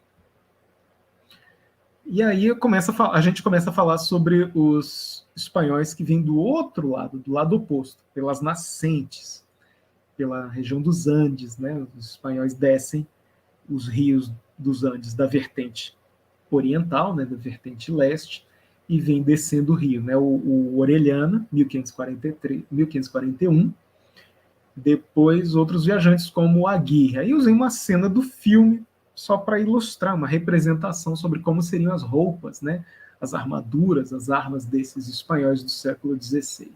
E aí a gente começa a falar sobre os espanhóis que vêm do outro lado, do lado oposto, pelas nascentes, pela região dos Andes, né? Os espanhóis descem os rios dos Andes da vertente oriental, né, da vertente leste, e vem descendo o rio, né? O Orellana, 1541, depois outros viajantes como o Aguirre. Aí usei uma cena do filme só para ilustrar, uma representação sobre como seriam as roupas, né? As armaduras, as armas desses espanhóis do século XVI.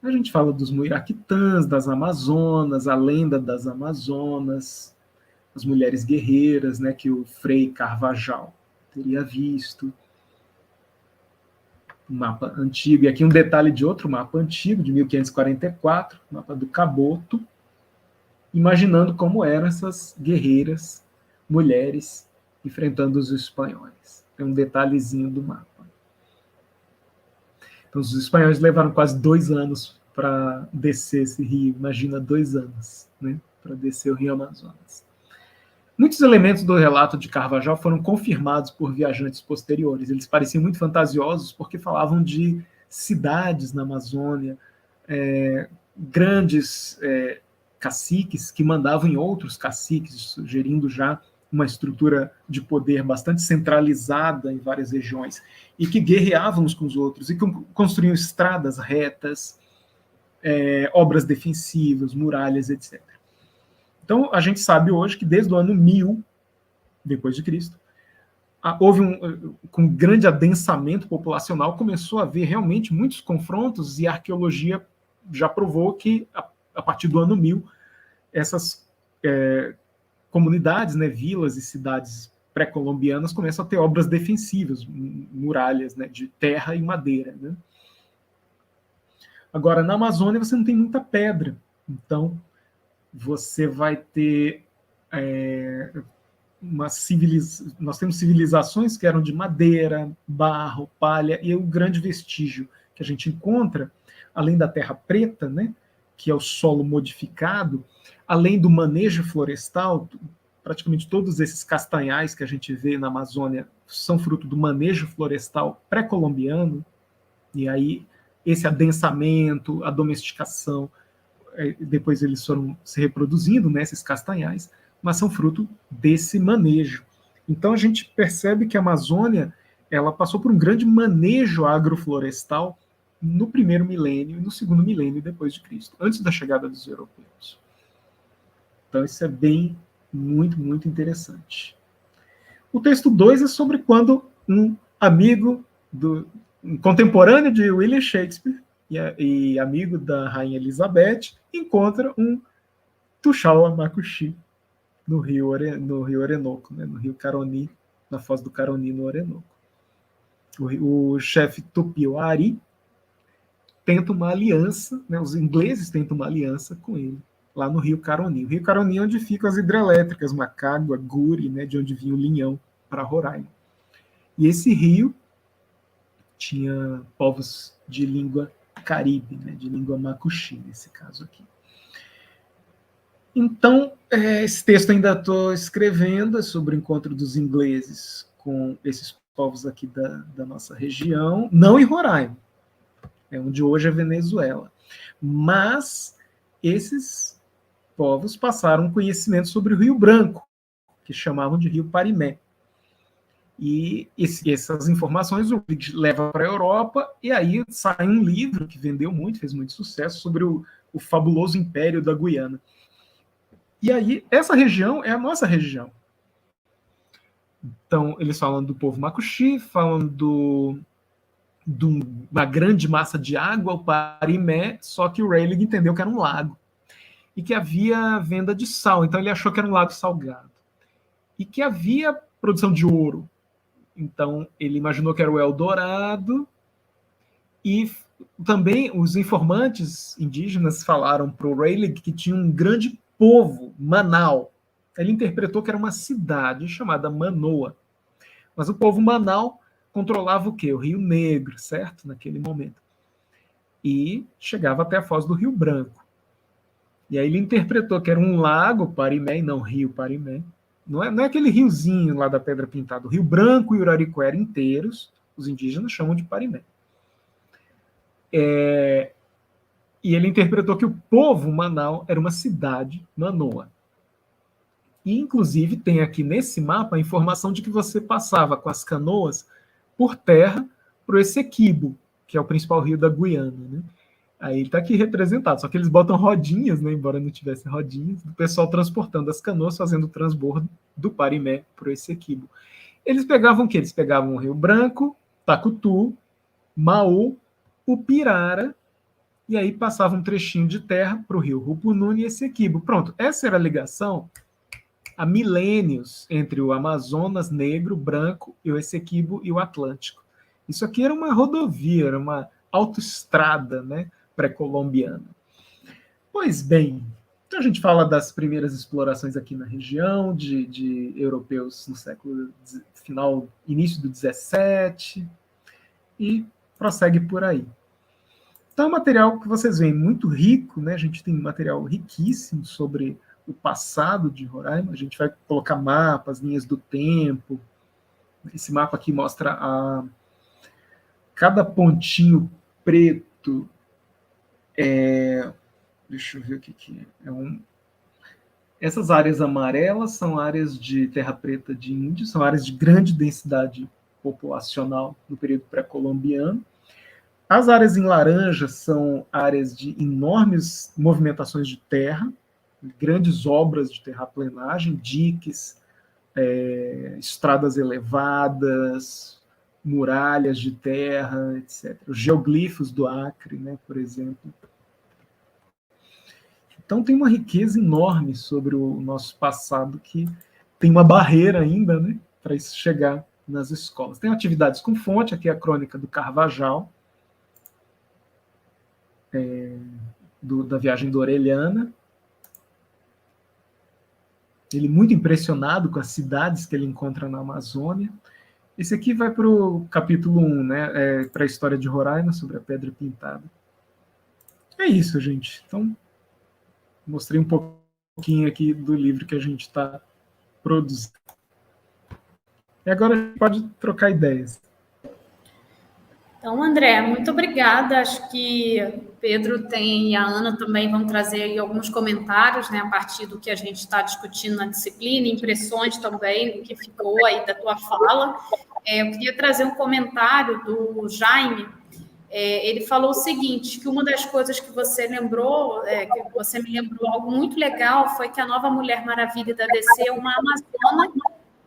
A gente fala dos muiraquitãs, das Amazonas, a lenda das Amazonas, as mulheres guerreiras, né, que o Frei Carvajal teria visto. Um mapa antigo, e aqui um detalhe de outro mapa antigo, de 1544, mapa do Caboto, imaginando como eram essas guerreiras, mulheres, enfrentando os espanhóis. É um detalhezinho do mapa. Então, os espanhóis levaram quase 2 anos para descer esse rio. Imagina 2 anos, né, para descer o rio Amazonas. Muitos elementos do relato de Carvajal foram confirmados por viajantes posteriores. Eles pareciam muito fantasiosos porque falavam de cidades na Amazônia, grandes caciques que mandavam em outros caciques, sugerindo já uma estrutura de poder bastante centralizada em várias regiões, e que guerreavam uns com os outros, e que construíam estradas retas, obras defensivas, muralhas, etc. Então, a gente sabe hoje que desde o ano 1000, depois de Cristo, houve com grande adensamento populacional, começou a haver realmente muitos confrontos, e a arqueologia já provou que, a partir do ano 1000, essas comunidades, né, vilas e cidades pré-colombianas começam a ter obras defensivas, muralhas, né, de terra e madeira, né? Agora, na Amazônia você não tem muita pedra, então você vai ter nós temos civilizações que eram de madeira, barro, palha, e o grande vestígio que a gente encontra, além da terra preta, né, que é o solo modificado, além do manejo florestal, praticamente todos esses castanhais que a gente vê na Amazônia são fruto do manejo florestal pré-colombiano, e aí esse adensamento, a domesticação, depois eles foram se reproduzindo, né, esses castanhais, mas são fruto desse manejo. Então a gente percebe que a Amazônia ela passou por um grande manejo agroflorestal no primeiro milênio e no segundo milênio depois de Cristo, antes da chegada dos europeus. Então isso é muito, muito interessante. O texto 2 é sobre quando um amigo, um contemporâneo de William Shakespeare e amigo da Rainha Elizabeth, encontra um Tuxaua Macuxi no rio Orenoco, né, no rio Caroni, na foz do Caroni, no Orenoco. O chefe Tupi-Ari tenta uma aliança, né, os ingleses tentam uma aliança com ele, lá no rio Caroni. O rio Caroni é onde ficam as hidrelétricas, Macágua, Guri, né, de onde vinha o linhão para Roraima. E esse rio tinha povos de língua caribe, né, de língua macuxi, nesse caso aqui. Então, esse texto ainda estou escrevendo, é sobre o encontro dos ingleses com esses povos aqui da nossa região, não em Roraima, onde hoje é Venezuela, mas esses povos passaram conhecimento sobre o Rio Branco, que chamavam de Rio Parimé. E essas informações o leva para a Europa, e aí sai um livro que vendeu muito, fez muito sucesso, sobre o fabuloso Império da Guiana. E aí, essa região é a nossa região. Então, eles falam do povo Macuxi, falam de uma grande massa de água, o Parimé, só que o Rayleigh entendeu que era um lago. E que havia venda de sal, então ele achou que era um lago salgado. E que havia produção de ouro. Então, ele imaginou que era o Eldorado, e também os informantes indígenas falaram para o Rayleigh que tinha um grande povo, Manau. Ele interpretou que era uma cidade chamada Manoa. Mas o povo Manau controlava o quê? O Rio Negro, certo? Naquele momento. E chegava até a foz do Rio Branco. E aí ele interpretou que era um lago Parimé, e não Rio Parimé. Não é aquele riozinho lá da Pedra Pintada. O Rio Branco e Uraricuera inteiros, os indígenas chamam de Parimé. E ele interpretou que o povo Manau era uma cidade, Manoa. E, inclusive, tem aqui nesse mapa a informação de que você passava com as canoas por terra para o Essequibo, que é o principal rio da Guiana, né? Aí está aqui representado, só que eles botam rodinhas, né, embora não tivesse rodinhas, do pessoal transportando as canoas, fazendo o transbordo do Parimé para o Essequibo. Eles pegavam o quê? Eles pegavam o Rio Branco, Tacutu, Maú, Upirara, e aí passava um trechinho de terra para o rio Rupununi e Essequibo. Pronto, essa era a ligação há milênios entre o Amazonas Negro, Branco, e o Essequibo e o Atlântico. Isso aqui era uma rodovia, era uma autoestrada, né, pré-colombiana. Pois bem, então a gente fala das primeiras explorações aqui na região, de europeus no início do 17, e prossegue por aí. Então, é um material que vocês veem muito rico, né? A gente tem um material riquíssimo sobre o passado de Roraima. A gente vai colocar mapas, linhas do tempo. Esse mapa aqui mostra cada pontinho preto. Deixa eu ver o que é. Essas áreas amarelas são áreas de terra preta de índios, são áreas de grande densidade populacional no período pré-colombiano. As áreas em laranja são áreas de enormes movimentações de terra, grandes obras de terraplenagem, diques, estradas elevadas, muralhas de terra, etc. Os geoglifos do Acre, né, por exemplo. Então tem uma riqueza enorme sobre o nosso passado que tem uma barreira ainda, né, para isso chegar nas escolas. Tem atividades com fonte, aqui é a crônica do Carvajal, da viagem do Orellana. Ele muito impressionado com as cidades que ele encontra na Amazônia. Esse aqui vai para o capítulo 1, né, para a história de Roraima, sobre a Pedra Pintada. É isso, gente. Então, mostrei um pouquinho aqui do livro que a gente está produzindo. E agora a gente pode trocar ideias. Então, André, muito obrigada. Acho que o Pedro e a Ana também vão trazer aí alguns comentários, né, a partir do que a gente está discutindo na disciplina, impressões também do que ficou aí da tua fala. Eu queria trazer um comentário do Jaime. Ele falou o seguinte, que uma das coisas que você lembrou, que você me lembrou algo muito legal, foi que a nova Mulher Maravilha da DC é uma amazona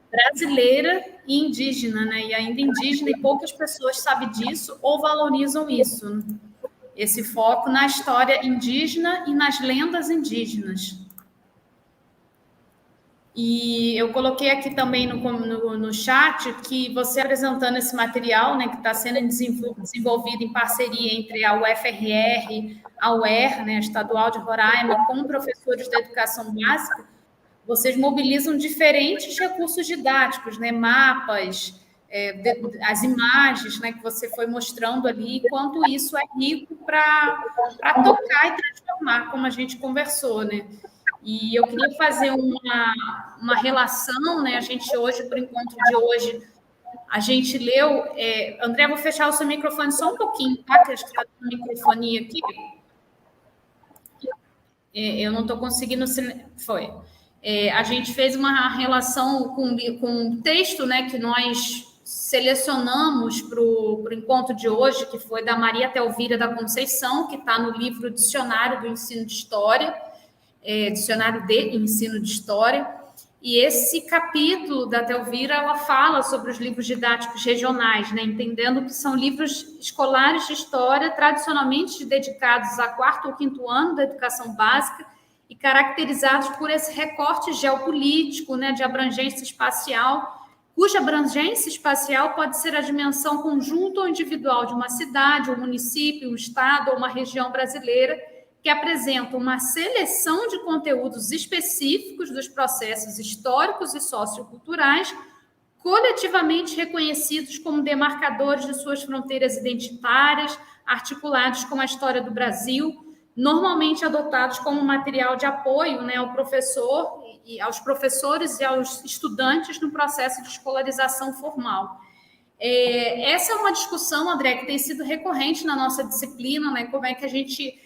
brasileira e indígena, né? E ainda indígena, e poucas pessoas sabem disso ou valorizam isso. Esse foco na história indígena e nas lendas indígenas. E eu coloquei aqui também no chat que você apresentando esse material, né, que está sendo desenvolvido em parceria entre a UFRR, a UER, né, a Estadual de Roraima, com professores da educação básica, vocês mobilizam diferentes recursos didáticos, né, mapas, as imagens, né, que você foi mostrando ali, quanto isso é rico para tocar e transformar, como a gente conversou, né? E eu queria fazer uma relação, né? A gente hoje, para o encontro de hoje, a gente leu... André, vou fechar o seu microfone só um pouquinho, tá? Que acho que está dando microfonia aqui. Eu não estou conseguindo... Foi. A gente fez uma relação com um texto, né, que nós selecionamos para o encontro de hoje, que foi da Maria Telvira da Conceição, que está no livro Dicionário do Ensino de História, Dicionário de Ensino de História, e esse capítulo da Telvira, ela fala sobre os livros didáticos regionais, né, entendendo que são livros escolares de história tradicionalmente dedicados a 4º ou 5º ano da educação básica e caracterizados por esse recorte geopolítico, né, de abrangência espacial, cuja abrangência espacial pode ser a dimensão conjunta ou individual de uma cidade, um município, um estado ou uma região brasileira, que apresenta uma seleção de conteúdos específicos dos processos históricos e socioculturais, coletivamente reconhecidos como demarcadores de suas fronteiras identitárias, articulados com a história do Brasil, normalmente adotados como material de apoio, né, ao professor, aos professores e aos estudantes no processo de escolarização formal. Essa é uma discussão, André, que tem sido recorrente na nossa disciplina, né, como é que a gente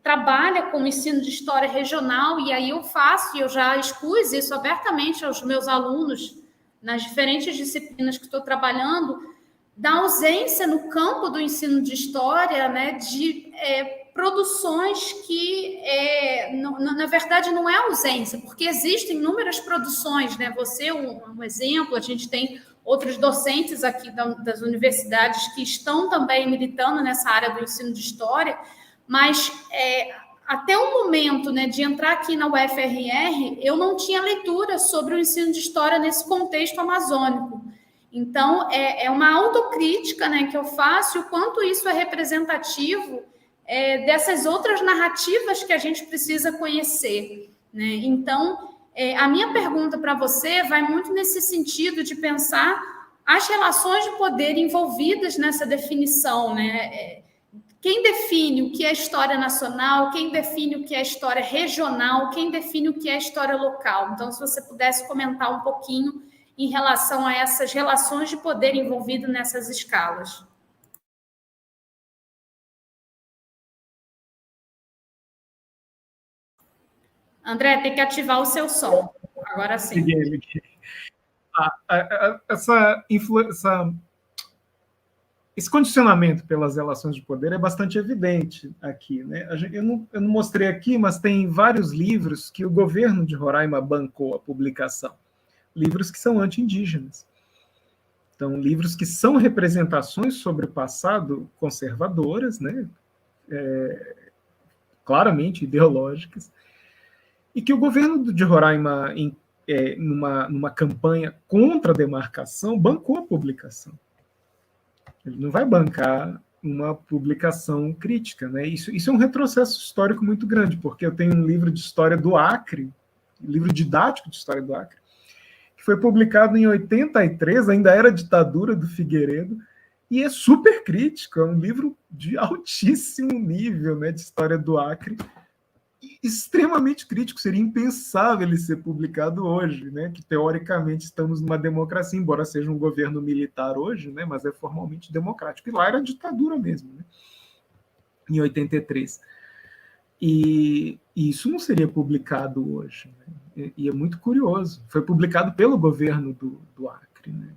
trabalha com o ensino de história regional, e aí eu já expus isso abertamente aos meus alunos nas diferentes disciplinas que estou trabalhando, da ausência no campo do ensino de história, né, de produções que, na verdade, não é ausência, porque existem inúmeras produções, né? Você, um exemplo, a gente tem outros docentes aqui das universidades que estão também militando nessa área do ensino de história, mas até o momento, né, de entrar aqui na UFRR, eu não tinha leitura sobre o ensino de história nesse contexto amazônico. Então, é uma autocrítica, né, que eu faço, e o quanto isso é representativo dessas outras narrativas que a gente precisa conhecer, né? Então, a minha pergunta para você vai muito nesse sentido de pensar as relações de poder envolvidas nessa definição, né? Quem define o que é história nacional, quem define o que é história regional, quem define o que é história local. Então, se você pudesse comentar um pouquinho em relação a essas relações de poder envolvidas nessas escalas. André, tem que ativar o seu som. Agora sim. Esse condicionamento pelas relações de poder é bastante evidente aqui, né? Eu não mostrei aqui, mas tem vários livros que o governo de Roraima bancou a publicação. Livros que são anti-indígenas. Então, livros que são representações sobre o passado conservadoras, né? Claramente ideológicas, e que o governo de Roraima, numa campanha contra a demarcação, bancou a publicação. Ele não vai bancar uma publicação crítica, né? Isso é um retrocesso histórico muito grande, porque eu tenho um livro de história do Acre, um livro didático de história do Acre, que foi publicado em 83, ainda era a ditadura do Figueiredo, e é super crítico, é um livro de altíssimo nível, né, de história do Acre, extremamente crítico, seria impensável ele ser publicado hoje, né, que teoricamente estamos numa democracia, embora seja um governo militar hoje, né, mas é formalmente democrático, e lá era ditadura mesmo, né, em 83. E isso não seria publicado hoje, né, e é muito curioso, foi publicado pelo governo do Acre, né,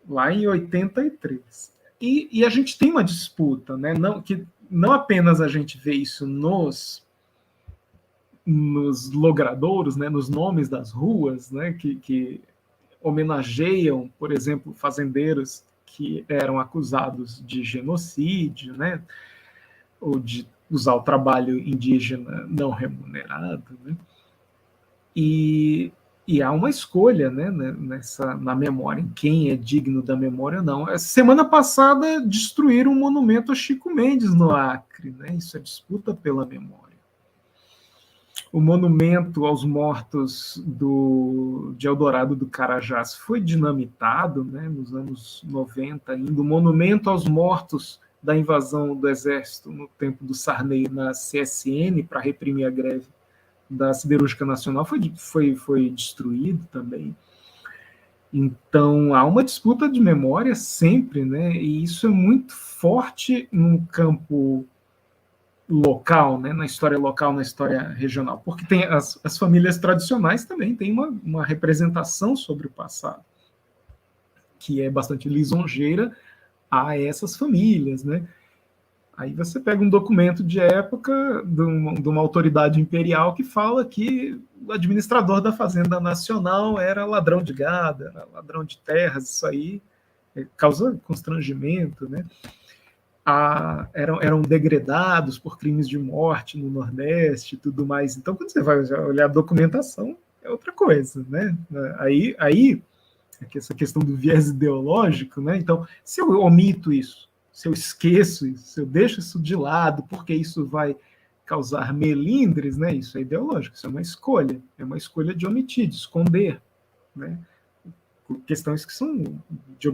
lá em 83. E a gente tem uma disputa, né, não apenas a gente vê isso nos logradouros, né, nos nomes das ruas, né, que homenageiam, por exemplo, fazendeiros que eram acusados de genocídio, né, ou de usar o trabalho indígena não remunerado, né, e há uma escolha, né, na memória, em quem é digno da memória ou não. Semana passada destruíram um monumento a Chico Mendes no Acre, né, isso é disputa pela memória. O monumento aos mortos de Eldorado do Carajás foi dinamitado, né, nos anos 90 ainda. O monumento aos mortos da invasão do Exército no tempo do Sarney na CSN para reprimir a greve da Siderúrgica Nacional foi destruído também. Então, há uma disputa de memória sempre, né, e isso é muito forte no campo local, né, na história local, na história regional, porque tem as famílias tradicionais também têm uma representação sobre o passado, que é bastante lisonjeira a essas famílias, né. Aí você pega um documento de época de uma autoridade imperial que fala que o administrador da Fazenda Nacional era ladrão de gado, era ladrão de terras, isso aí causa constrangimento, né. Eram degredados por crimes de morte no Nordeste e tudo mais. Então, quando você vai olhar a documentação, é outra coisa, né? Aí essa questão do viés ideológico, né? Então, se eu omito isso, se eu esqueço isso, se eu deixo isso de lado, porque isso vai causar melindres, né? Isso é ideológico, isso é uma escolha de omitir, de esconder, né? Questões que são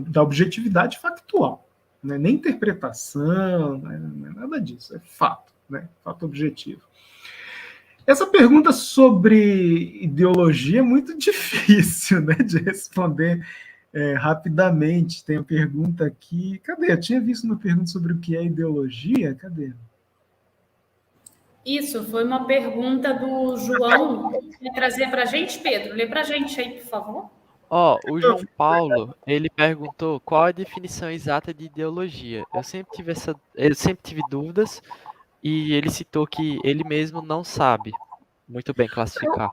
da objetividade factual. Não é nem interpretação, não é nada disso, é fato, né? Fato objetivo. Essa pergunta sobre ideologia é muito difícil, né, de responder rapidamente. Tem uma pergunta aqui. Cadê? Eu tinha visto uma pergunta sobre o que é ideologia. Cadê? Isso, foi uma pergunta do João. Quer trazer para a gente, Pedro? Lê para a gente aí, por favor. O João Paulo, ele perguntou qual a definição exata de ideologia. Eu sempre tive dúvidas e ele citou que ele mesmo não sabe muito bem classificar.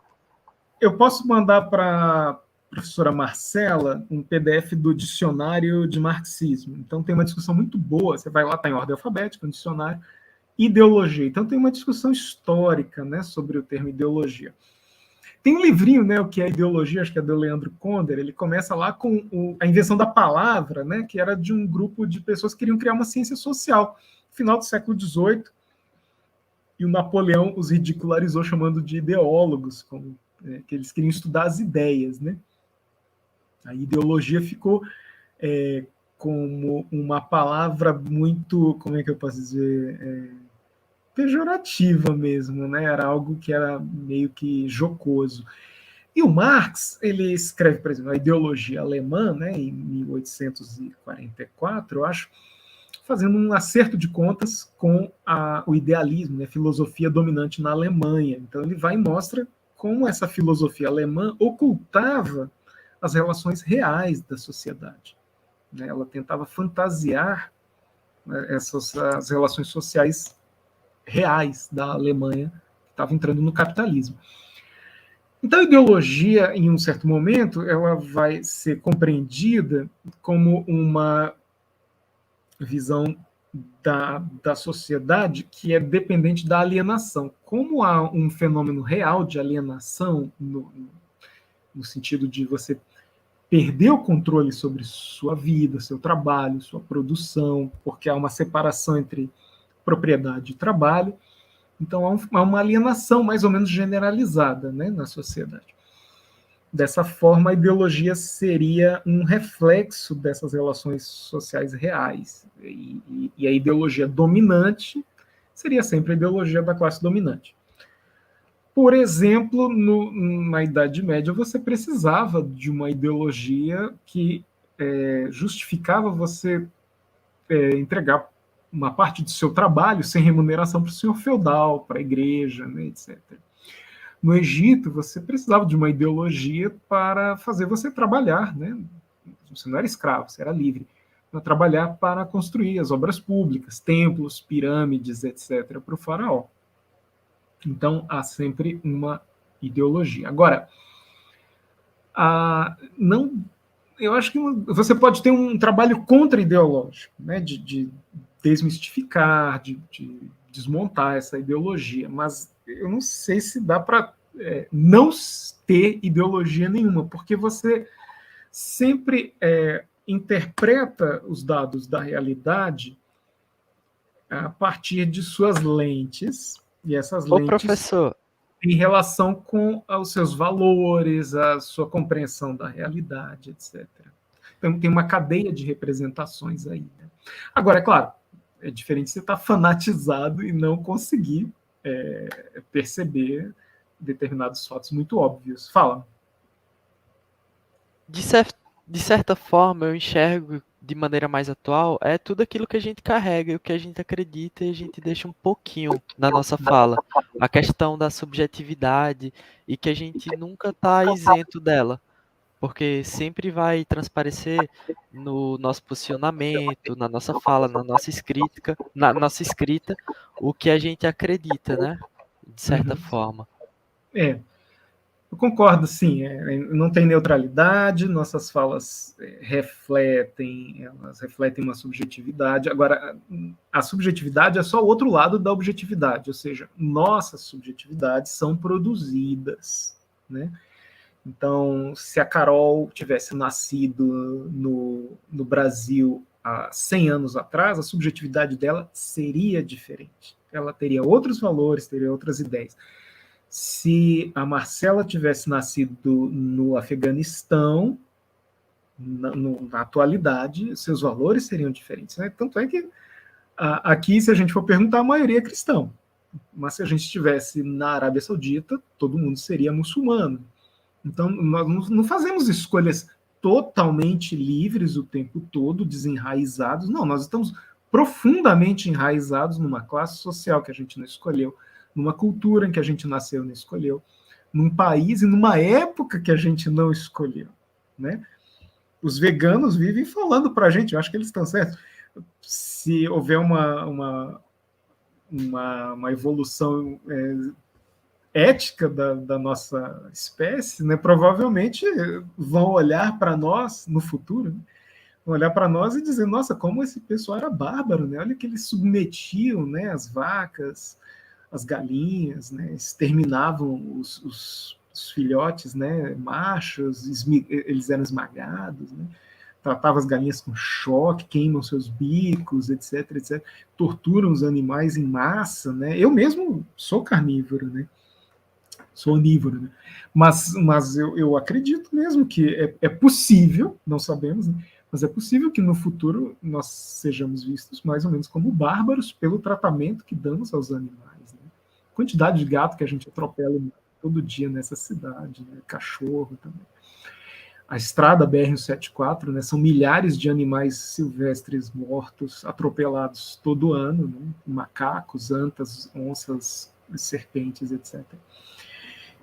Eu posso mandar para a professora Marcela um PDF do dicionário de marxismo. Então tem uma discussão muito boa, você vai lá, está em ordem alfabética, no dicionário, ideologia. Então tem uma discussão histórica, né, sobre o termo ideologia. Tem um livrinho, né, o que é ideologia, acho que é do Leandro Conder, ele começa lá com a invenção da palavra, né, que era de um grupo de pessoas que queriam criar uma ciência social, no final do século XVIII, e o Napoleão os ridicularizou chamando de ideólogos, que eles queriam estudar as ideias, né? A ideologia ficou como uma palavra muito, como é que eu posso dizer, pejorativa mesmo, né? Era algo que era meio que jocoso. E o Marx, ele escreve, por exemplo, a ideologia alemã, né, em 1844, eu acho, fazendo um acerto de contas com o idealismo, né, a filosofia dominante na Alemanha. Então ele vai e mostra como essa filosofia alemã ocultava as relações reais da sociedade. Né? Ela tentava fantasiar, né, as relações sociais reais da Alemanha, que estava entrando no capitalismo. Então, a ideologia, em um certo momento, ela vai ser compreendida como uma visão da sociedade que é dependente da alienação. Como há um fenômeno real de alienação, no sentido de você perder o controle sobre sua vida, seu trabalho, sua produção, porque há uma separação entre propriedade e trabalho, então há uma alienação mais ou menos generalizada, né, na sociedade. Dessa forma, a ideologia seria um reflexo dessas relações sociais reais. E a ideologia dominante seria sempre a ideologia da classe dominante. Por exemplo, na Idade Média, você precisava de uma ideologia que justificava você entregar uma parte do seu trabalho sem remuneração para o senhor feudal, para a igreja, né, etc. No Egito, você precisava de uma ideologia para fazer você trabalhar, né? Você não era escravo, você era livre, para trabalhar para construir as obras públicas, templos, pirâmides, etc., para o faraó. Então, há sempre uma ideologia. Agora, eu acho que você pode ter um trabalho contra-ideológico, né? De desmistificar, de desmontar essa ideologia, mas eu não sei se dá para não ter ideologia nenhuma, porque você sempre interpreta os dados da realidade a partir de suas lentes, e essas lentes professor, em relação com os seus valores, a sua compreensão da realidade, etc. Então, tem uma cadeia de representações aí. Né? Agora, é claro, é diferente você estar fanatizado e não conseguir perceber determinados fatos muito óbvios. Fala. de certa forma, eu enxergo de maneira mais atual, é tudo aquilo que a gente carrega, o que a gente acredita e a gente deixa um pouquinho na nossa fala. A questão da subjetividade e que a gente nunca está isento dela, porque sempre vai transparecer no nosso posicionamento, na nossa fala, na nossa escrita, o que a gente acredita, né? De certa forma. Eu concordo, sim. Não tem neutralidade, nossas falas refletem uma subjetividade. Agora, a subjetividade é só o outro lado da objetividade, ou seja, nossas subjetividades são produzidas, né? Então, se a Carol tivesse nascido no Brasil há 100 anos atrás, a subjetividade dela seria diferente. Ela teria outros valores, teria outras ideias. Se a Marcela tivesse nascido no Afeganistão, na atualidade, seus valores seriam diferentes. Né? Tanto é que aqui, se a gente for perguntar, a maioria é cristão. Mas se a gente estivesse na Arábia Saudita, todo mundo seria muçulmano. Então, nós não fazemos escolhas totalmente livres o tempo todo, desenraizados. Não, nós estamos profundamente enraizados numa classe social que a gente não escolheu, numa cultura em que a gente nasceu e não escolheu, num país e numa época que a gente não escolheu, né? Os veganos vivem falando para a gente, eu acho que eles estão certos, se houver uma uma evolução ética da nossa espécie, né, provavelmente vão olhar para nós no futuro, né, vão olhar para nós e dizer, nossa, como esse pessoal era bárbaro, né? Olha que eles submetiam, né, as vacas, as galinhas, né, exterminavam os filhotes, né, machos, eles eram esmagados, né, tratavam as galinhas com choque, queimam seus bicos, etc, etc, torturam os animais em massa, né? Eu mesmo sou carnívoro, né? Sou onívoro, né? Mas eu acredito mesmo que é possível, não sabemos, né? Mas é possível que no futuro nós sejamos vistos mais ou menos como bárbaros pelo tratamento que damos aos animais, né? A quantidade de gato que a gente atropela todo dia nessa cidade, né? Cachorro também. A estrada BR-174, né? São milhares de animais silvestres mortos, atropelados todo ano, né? Macacos, antas, onças, serpentes, etc.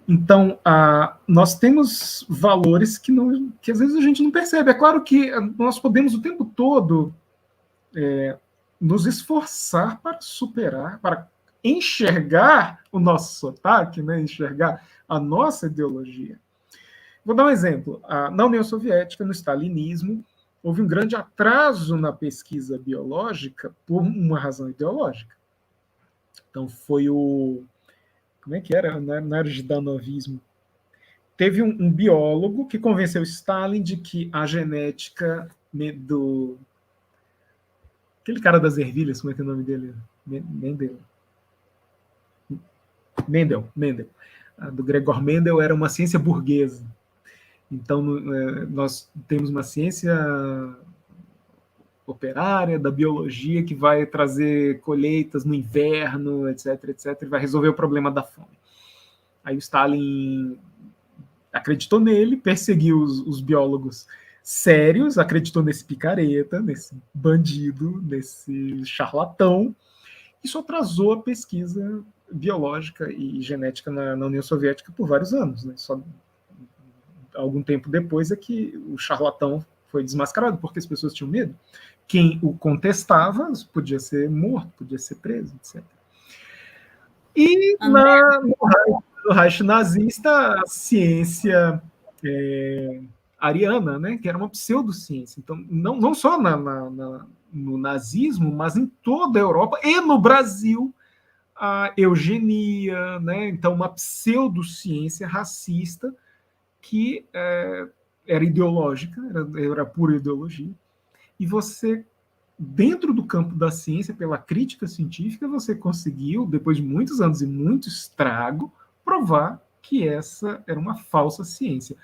Então, nós temos valores que às vezes a gente não percebe. É claro que nós podemos o tempo todo nos esforçar para superar, para enxergar o nosso sotaque, né? Enxergar a nossa ideologia. Vou dar um exemplo. Na União Soviética, no stalinismo, houve um grande atraso na pesquisa biológica por uma razão ideológica. Então, foi como é que era? Na era de danovismo. Teve um biólogo que convenceu Stalin de que a genética aquele cara das ervilhas, como é que é o nome dele? Mendel. Do Gregor Mendel era uma ciência burguesa. Então, nós temos uma ciência operária da biologia que vai trazer colheitas no inverno, etc, etc, e vai resolver o problema da fome. Aí o Stalin acreditou nele, perseguiu os biólogos sérios, acreditou nesse picareta, nesse bandido, nesse charlatão. Isso atrasou a pesquisa biológica e genética na União Soviética por vários anos, né? Só algum tempo depois é que o charlatão foi desmascarado, porque as pessoas tinham medo. Quem o contestava podia ser morto, podia ser preso, etc. E no Reich nazista, a ciência ariana, né, que era uma pseudociência. Então, não só no nazismo, mas em toda a Europa e no Brasil, a eugenia, né, então uma pseudociência racista que era ideológica, era pura ideologia, e você, dentro do campo da ciência, pela crítica científica, você conseguiu, depois de muitos anos e muito estrago, provar que essa era uma falsa ciência.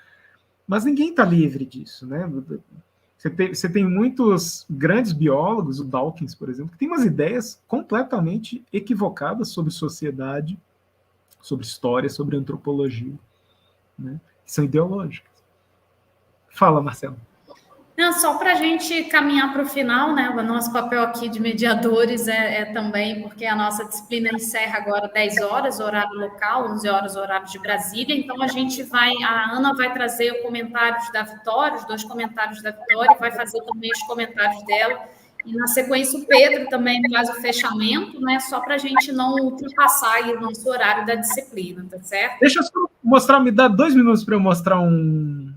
Mas ninguém está livre disso, né? Você tem muitos grandes biólogos, o Dawkins, por exemplo, que tem umas ideias completamente equivocadas sobre sociedade, sobre história, sobre antropologia, né? Que são ideológicas. Fala, Marcelo. Não, só para a gente caminhar para o final, né? O nosso papel aqui de mediadores também, porque a nossa disciplina encerra agora 10 horas, horário local, 11 horas, horário de Brasília. Então, a Ana vai trazer os comentários da Vitória, os 2 comentários da Vitória, e vai fazer também os comentários dela. E, na sequência, o Pedro também faz o fechamento, né? Só para a gente não ultrapassar aí o nosso horário da disciplina, tá certo? Deixa eu só mostrar, me dá 2 minutos para eu mostrar um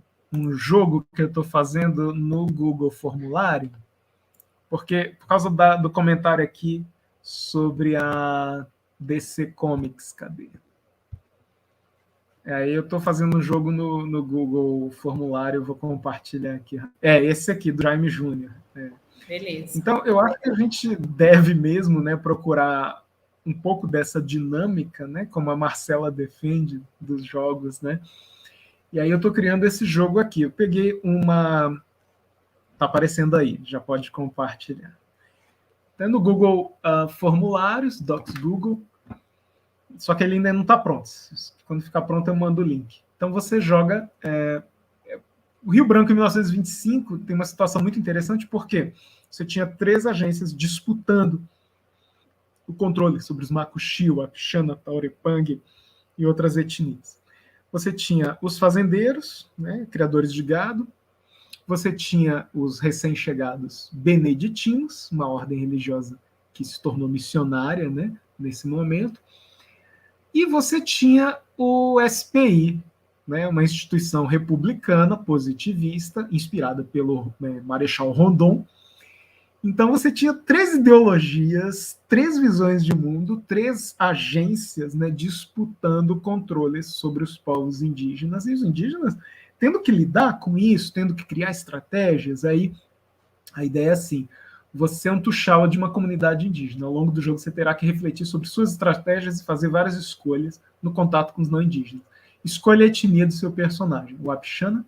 jogo que eu estou fazendo no Google Formulário, porque por causa do comentário aqui sobre a DC Comics, cadê? Aí eu estou fazendo um jogo no Google Formulário, eu vou compartilhar aqui. Esse aqui, do Jaime Júnior. Beleza. Então, eu acho que a gente deve mesmo, né, procurar um pouco dessa dinâmica, né, como a Marcela defende dos jogos, né? E aí eu estou criando esse jogo aqui. Eu peguei está aparecendo aí, já pode compartilhar. Então, no Google Formulários, Docs Google, só que ele ainda não está pronto. Quando ficar pronto, eu mando o link. Então, você joga... O Rio Branco, em 1925, tem uma situação muito interessante, porque você tinha 3 agências disputando o controle sobre os Makushi, o Apixana, Taurepang e outras etnias. Você tinha os fazendeiros, né, criadores de gado, você tinha os recém-chegados beneditinos, uma ordem religiosa que se tornou missionária, né, nesse momento. E você tinha o SPI, né, uma instituição republicana, positivista, inspirada pelo Marechal Rondon. Então você tinha 3 ideologias, 3 visões de mundo, 3 agências, né, disputando controles sobre os povos indígenas, e os indígenas tendo que lidar com isso, tendo que criar estratégias. Aí a ideia é assim: você é um tuxaua de uma comunidade indígena. Ao longo do jogo você terá que refletir sobre suas estratégias e fazer várias escolhas no contato com os não indígenas. Escolha a etnia do seu personagem: o Wapixana,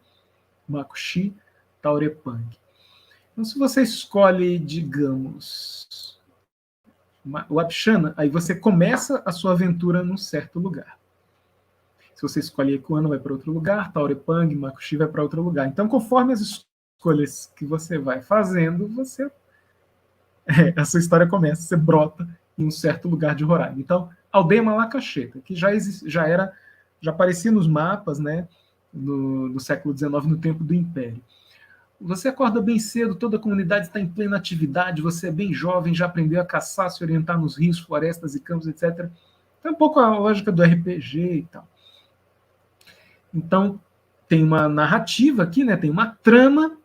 Makuxi, Taurepang. Então, se você escolhe, digamos, o Wapixana, aí você começa a sua aventura num certo lugar. Se você escolhe Ekuana, vai para outro lugar, Taurepang, Makuxi vai para outro lugar. Então, conforme as escolhas que você vai fazendo, a sua história começa, você brota em um certo lugar de Roraima. Então, Aldeia Malacacheta, que já aparecia nos mapas, né, no século XIX, no tempo do Império. Você acorda bem cedo, toda a comunidade está em plena atividade, você é bem jovem, já aprendeu a caçar, se orientar nos rios, florestas e campos, etc. Então, um pouco a lógica do RPG e tal. Então, tem uma narrativa aqui, né? Tem uma trama,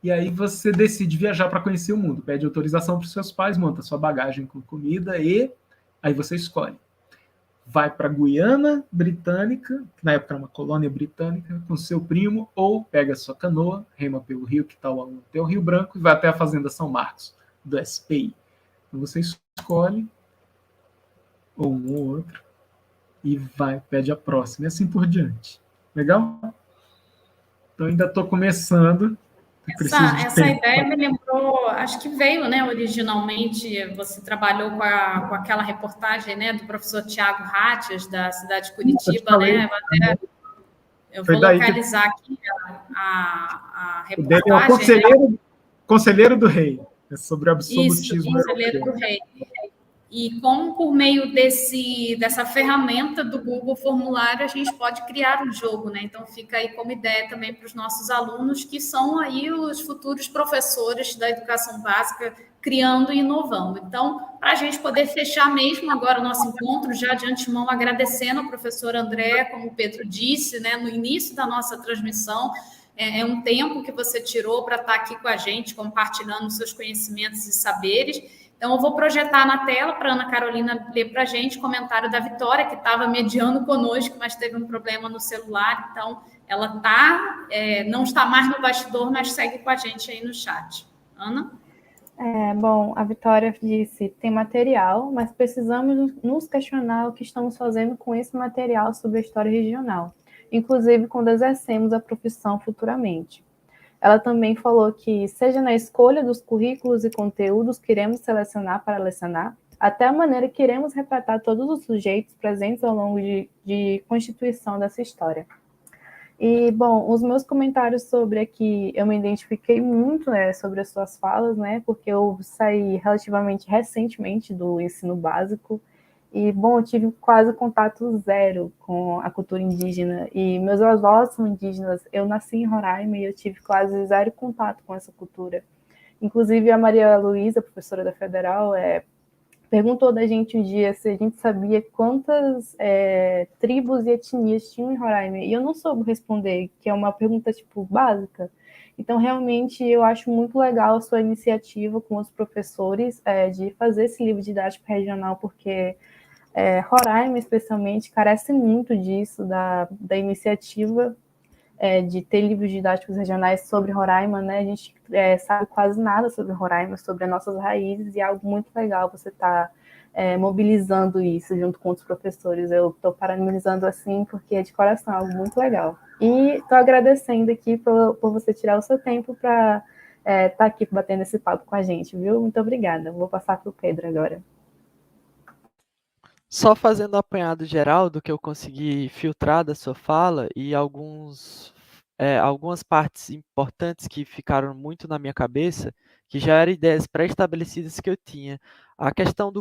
e aí você decide viajar para conhecer o mundo. Pede autorização para os seus pais, monta sua bagagem com comida, e aí você escolhe. Vai para a Guiana Britânica, que na época era uma colônia britânica, com seu primo, ou pega sua canoa, rema pelo rio, que está até o Rio Branco, e vai até a Fazenda São Marcos, do SPI. Então você escolhe, ou um ou outro, e pede a próxima, e assim por diante. Legal? Então ainda estou começando. Essa ideia me lembrou, acho que veio, né, originalmente, você trabalhou com aquela reportagem, né, do professor Tiago Ratias, da cidade de Curitiba, né? Eu vou localizar aqui a reportagem. É o conselheiro do rei, é sobre o absolutismo. Isso, conselheiro do rei. E como, por meio dessa ferramenta do Google Formulário, a gente pode criar um jogo, né? Então, fica aí como ideia também para os nossos alunos, que são aí os futuros professores da educação básica, criando e inovando. Então, para a gente poder fechar mesmo agora o nosso encontro, já de antemão agradecendo ao professor André, como o Pedro disse, né, no início da nossa transmissão, é um tempo que você tirou para estar aqui com a gente, compartilhando seus conhecimentos e saberes. Então, eu vou projetar na tela para a Ana Carolina ler para a gente o comentário da Vitória, que estava mediando conosco, mas teve um problema no celular. Então, ela não está mais no bastidor, mas segue com a gente aí no chat. Ana? Bom, a Vitória disse, tem material, mas precisamos nos questionar o que estamos fazendo com esse material sobre a história regional, inclusive quando exercemos a profissão futuramente. Ela também falou que, seja na escolha dos currículos e conteúdos que iremos selecionar para lecionar, até a maneira que iremos retratar todos os sujeitos presentes ao longo de constituição dessa história. E, bom, os meus comentários sobre aqui, eu me identifiquei muito, né, sobre as suas falas, né, porque eu saí relativamente recentemente do ensino básico, e, bom, eu tive quase contato zero com a cultura indígena, e meus avós são indígenas, eu nasci em Roraima e eu tive quase zero contato com essa cultura. Inclusive, a Maria Luísa, professora da Federal, perguntou da gente um dia se a gente sabia quantas tribos e etnias tinham em Roraima, e eu não soube responder, que é uma pergunta, tipo, básica. Então, realmente, eu acho muito legal a sua iniciativa com os professores de fazer esse livro didático regional, porque Roraima, especialmente, carece muito disso, da iniciativa de ter livros didáticos regionais sobre Roraima, né? A gente sabe quase nada sobre Roraima, sobre as nossas raízes, e é algo muito legal você estar mobilizando isso junto com os professores. Eu estou parabenizando assim, porque é de coração, algo muito legal. E estou agradecendo aqui por você tirar o seu tempo para estar aqui batendo esse papo com a gente, viu? Muito obrigada. Vou passar para o Pedro agora. Só fazendo um apanhado geral do que eu consegui filtrar da sua fala e algumas partes importantes que ficaram muito na minha cabeça, que já eram ideias pré-estabelecidas que eu tinha. A questão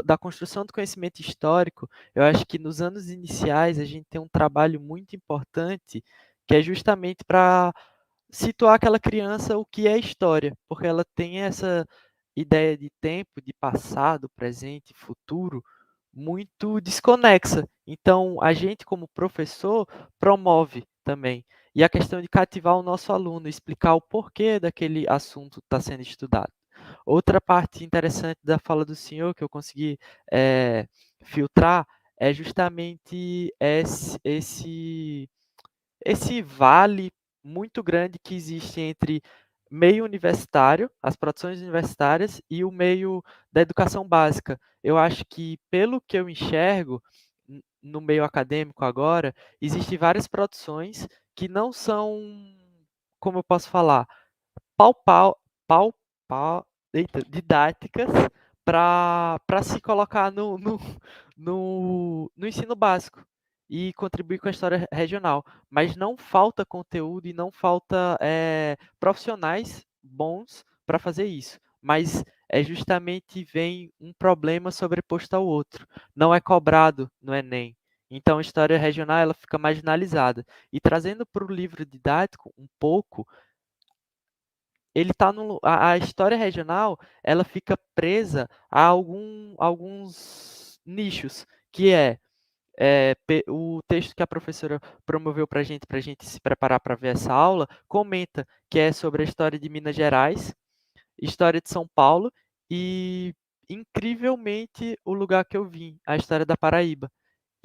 da construção do conhecimento histórico, eu acho que nos anos iniciais a gente tem um trabalho muito importante, que é justamente para situar aquela criança o que é história, porque ela tem essa ideia de tempo, de passado, presente, futuro, muito desconexa. Então, a gente, como professor, promove também. E a questão de cativar o nosso aluno, explicar o porquê daquele assunto está sendo estudado. Outra parte interessante da fala do senhor, que eu consegui filtrar, é justamente esse vale muito grande que existe entre meio universitário, as produções universitárias, e o meio da educação básica. Eu acho que, pelo que eu enxergo, no meio acadêmico agora, existem várias produções que não são, como eu posso falar, palpal, palpal, didáticas para se colocar no ensino básico e contribuir com a história regional. Mas não falta conteúdo e não falta profissionais bons para fazer isso. Mas é justamente vem um problema sobreposto ao outro. Não é cobrado no Enem. Então, a história regional ela fica marginalizada. E trazendo para o livro didático um pouco, ele tá a história regional, ela fica presa a alguns nichos, que o texto que a professora promoveu para a gente se preparar para ver essa aula, comenta que é sobre a história de Minas Gerais, história de São Paulo e, incrivelmente, o lugar que eu vim, a história da Paraíba.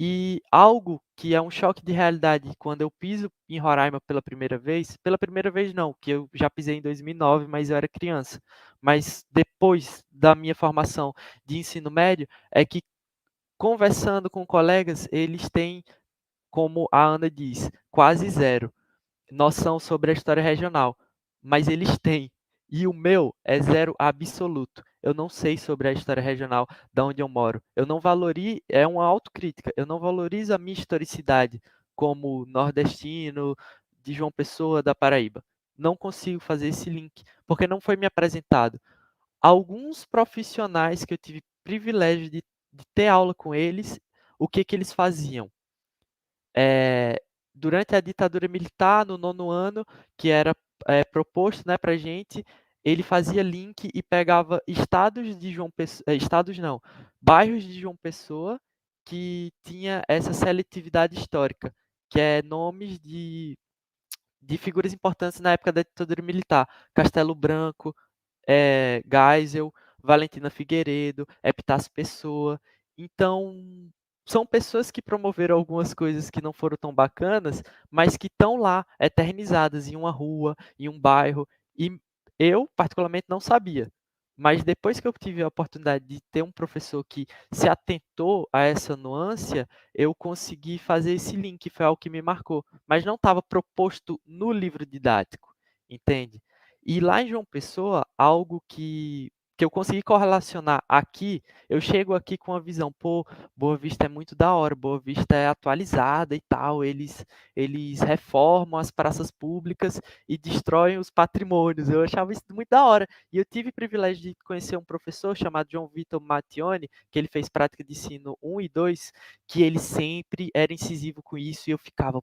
E algo que é um choque de realidade quando eu piso em Roraima pela primeira vez não, que eu já pisei em 2009, mas eu era criança. Mas depois da minha formação de ensino médio, é que conversando com colegas, eles têm, como a Ana diz, quase zero noção sobre a história regional, mas eles têm. E o meu é zero absoluto. Eu não sei sobre a história regional da onde eu moro. Eu não valorizo, é uma autocrítica. Eu não valorizo a minha historicidade como nordestino de João Pessoa, da Paraíba. Não consigo fazer esse link, porque não foi me apresentado. Alguns profissionais que eu tive privilégio de ter aula com eles, o que que eles faziam? Durante a ditadura militar, no 9º ano, que era proposto, né, para a gente, ele fazia link e pegava estados de João Pessoa, estados não, bairros de João Pessoa que tinha essa seletividade histórica, que é nomes de figuras importantes na época da ditadura militar. Castelo Branco, Geisel, Valentina Figueiredo, Epitácio Pessoa. Então, são pessoas que promoveram algumas coisas que não foram tão bacanas, mas que estão lá, eternizadas em uma rua, em um bairro, e eu, particularmente, não sabia. Mas depois que eu tive a oportunidade de ter um professor que se atentou a essa nuance, eu consegui fazer esse link, foi algo que me marcou. Mas não estava proposto no livro didático, entende? E lá em João Pessoa, algo que eu consegui correlacionar aqui, eu chego aqui com a visão, pô, Boa Vista é muito da hora, Boa Vista é atualizada e tal, eles reformam as praças públicas e destroem os patrimônios. Eu achava isso muito da hora. E eu tive o privilégio de conhecer um professor chamado João Vitor Mattioni, que ele fez prática de ensino 1 e 2, que ele sempre era incisivo com isso e eu ficava,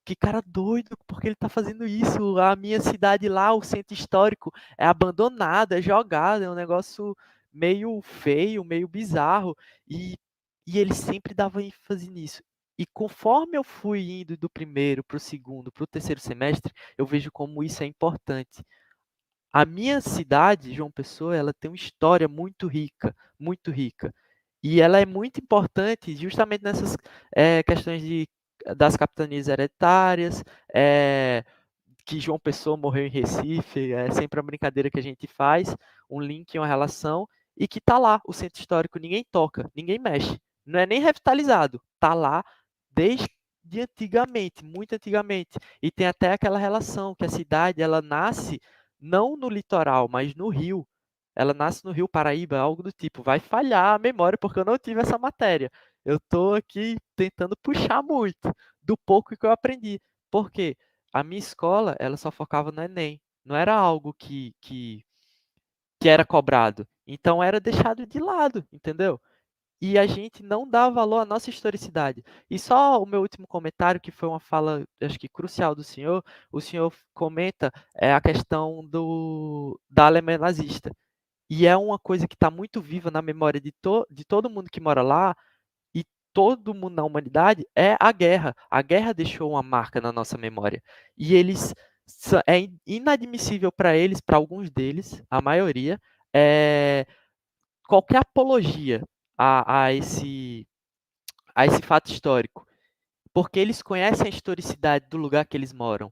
que cara doido, porque ele tá fazendo isso? A minha cidade lá, o centro histórico, é abandonado, é jogado, é um negócio meio feio, meio bizarro. E ele sempre dava ênfase nisso. E conforme eu fui indo do primeiro para o segundo, para o terceiro semestre, eu vejo como isso é importante. A minha cidade, João Pessoa, ela tem uma história muito rica, muito rica. E ela é muito importante justamente nessas questões das capitanias hereditárias, que João Pessoa morreu em Recife, é sempre uma brincadeira que a gente faz, um link, uma relação, e que está lá, o centro histórico, ninguém toca, ninguém mexe. Não é nem revitalizado, está lá desde antigamente, muito antigamente. E tem até aquela relação que a cidade ela nasce não no litoral, mas no rio. Ela nasce no Rio Paraíba, algo do tipo. Vai falhar a memória porque eu não tive essa matéria. Eu estou aqui tentando puxar muito do pouco que eu aprendi. Por quê? A minha escola, ela só focava no Enem. Não era algo que era cobrado. Então era deixado de lado, entendeu? E a gente não dá valor à nossa historicidade. E só o meu último comentário, que foi uma fala, acho que crucial do senhor, o senhor comenta a questão da Alemanha nazista. E é uma coisa que está muito viva na memória de todo mundo que mora lá, e todo mundo na humanidade, é a guerra. A guerra deixou uma marca na nossa memória. E é inadmissível para eles, para alguns deles, a maioria, qualquer apologia a esse fato histórico. Porque eles conhecem a historicidade do lugar que eles moram.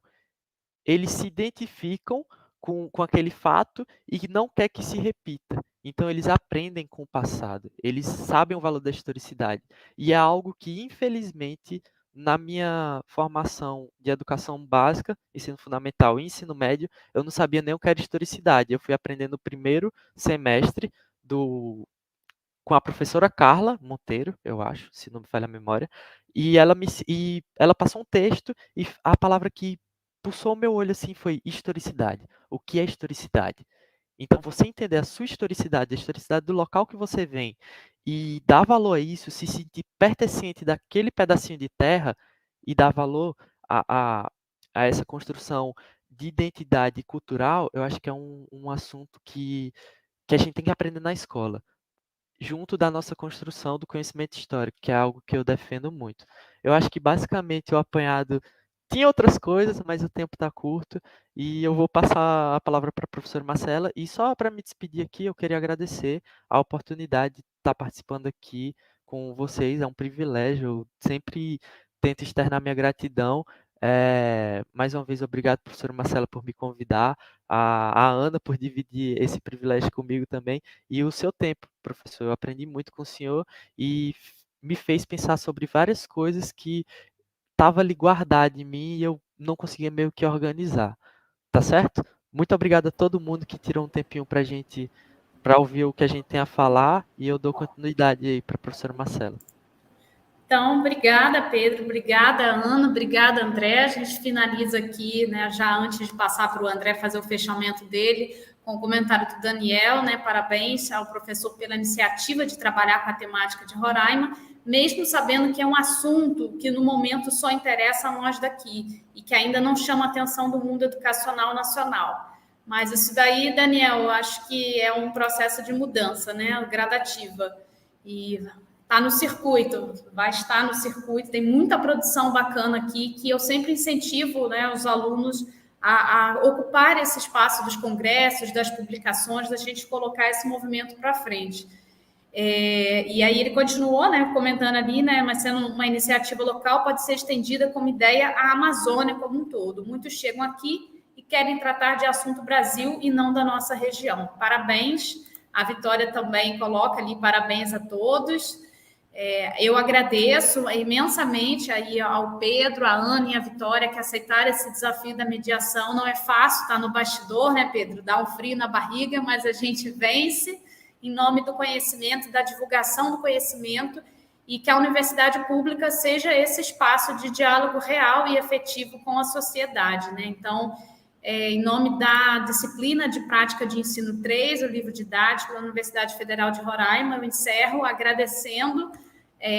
Eles se identificam com aquele fato e não quer que se repita. Então, eles aprendem com o passado, eles sabem o valor da historicidade. E é algo que, infelizmente, na minha formação de educação básica, ensino fundamental e ensino médio, eu não sabia nem o que era historicidade. Eu fui aprendendo no primeiro semestre com a professora Carla Monteiro, eu acho, se não me falha a memória, e ela passou um texto, e a palavra que puxou o meu olho assim foi historicidade. O que é historicidade? Então, você entender a sua historicidade, a historicidade do local que você vem, e dar valor a isso, se sentir pertencente daquele pedacinho de terra, e dar valor a essa construção de identidade cultural, eu acho que é um assunto que a gente tem que aprender na escola, junto da nossa construção do conhecimento histórico, que é algo que eu defendo muito. Eu acho que basicamente o apanhado tinha outras coisas, mas o tempo está curto e eu vou passar a palavra para a professora Marcela. E só para me despedir aqui, eu queria agradecer a oportunidade de estar participando aqui com vocês. É um privilégio, eu sempre tento externar minha gratidão. Mais uma vez, obrigado, professora Marcela, por me convidar, a Ana por dividir esse privilégio comigo também, e o seu tempo, professor. Eu aprendi muito com o senhor e me fez pensar sobre várias coisas que estava ali guardado em mim e eu não conseguia meio que organizar, tá certo? Muito obrigado a todo mundo que tirou um tempinho para ouvir o que a gente tem a falar, e eu dou continuidade aí para a professora Marcela. Então, obrigada, Pedro, obrigada, Ana, obrigada, André. A gente finaliza aqui, né, já antes de passar para o André fazer o fechamento dele, com o comentário do Daniel, né? Parabéns ao professor pela iniciativa de trabalhar com a temática de Roraima, mesmo sabendo que é um assunto que no momento só interessa a nós daqui e que ainda não chama a atenção do mundo educacional nacional. Mas isso daí, Daniel, eu acho que é um processo de mudança, né? Gradativa. E está no circuito, vai estar no circuito, tem muita produção bacana aqui, que eu sempre incentivo, né, os alunos a ocupar esse espaço dos congressos, das publicações, da gente colocar esse movimento para frente. E aí ele continuou, né, comentando ali, né, mas sendo uma iniciativa local, pode ser estendida como ideia à Amazônia como um todo. Muitos chegam aqui e querem tratar de assunto Brasil e não da nossa região. Parabéns, a Vitória também coloca ali parabéns a todos. Eu agradeço imensamente aí ao Pedro, a Ana e a Vitória que aceitaram esse desafio da mediação. Não é fácil estar no bastidor, né, Pedro? Dá um frio na barriga, mas a gente vence em nome do conhecimento, da divulgação do conhecimento, e que a universidade pública seja esse espaço de diálogo real e efetivo com a sociedade, né? Então, em nome da disciplina de prática de ensino 3, o livro didático da Universidade Federal de Roraima, eu encerro agradecendo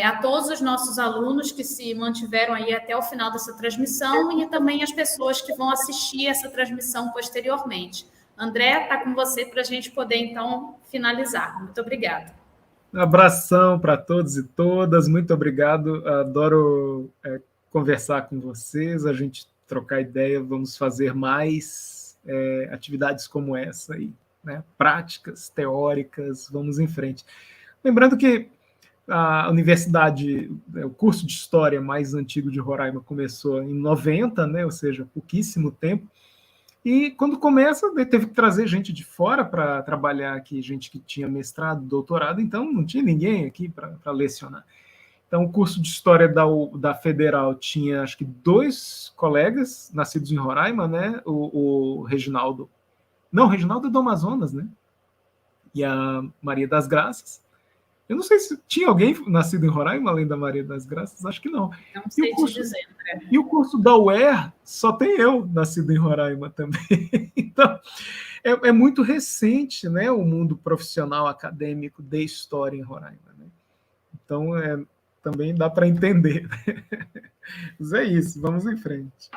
a todos os nossos alunos que se mantiveram aí até o final dessa transmissão e também as pessoas que vão assistir essa transmissão posteriormente. André, está com você para a gente poder, então, finalizar. Muito obrigada. Um abração para todos e todas, muito obrigado. Adoro conversar com vocês, a gente trocar ideia, vamos fazer mais atividades como essa aí, né? Práticas, teóricas, vamos em frente. Lembrando que a universidade, o curso de História mais antigo de Roraima começou em 90, né? Ou seja, pouquíssimo tempo. E quando começa, teve que trazer gente de fora para trabalhar aqui, gente que tinha mestrado, doutorado, então não tinha ninguém aqui para lecionar. Então, o curso de História da Federal tinha, acho que, 2 colegas nascidos em Roraima, né? O Reginaldo... Não, o Reginaldo é do Amazonas, né? E a Maria das Graças. Eu não sei se tinha alguém nascido em Roraima, além da Maria das Graças, acho que não. Não sei te dizer, André. E o curso da UER só tem eu nascido em Roraima também. Então, é muito recente, né, o mundo profissional acadêmico de história em Roraima, né? Então, também dá para entender. Mas é isso, vamos em frente.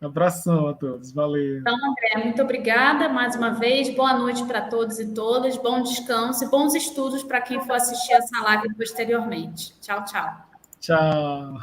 Abração a todos. Valeu. Então, André, muito obrigada mais uma vez. Boa noite para todos e todas. Bom descanso e bons estudos para quem for assistir essa live posteriormente. Tchau, tchau. Tchau.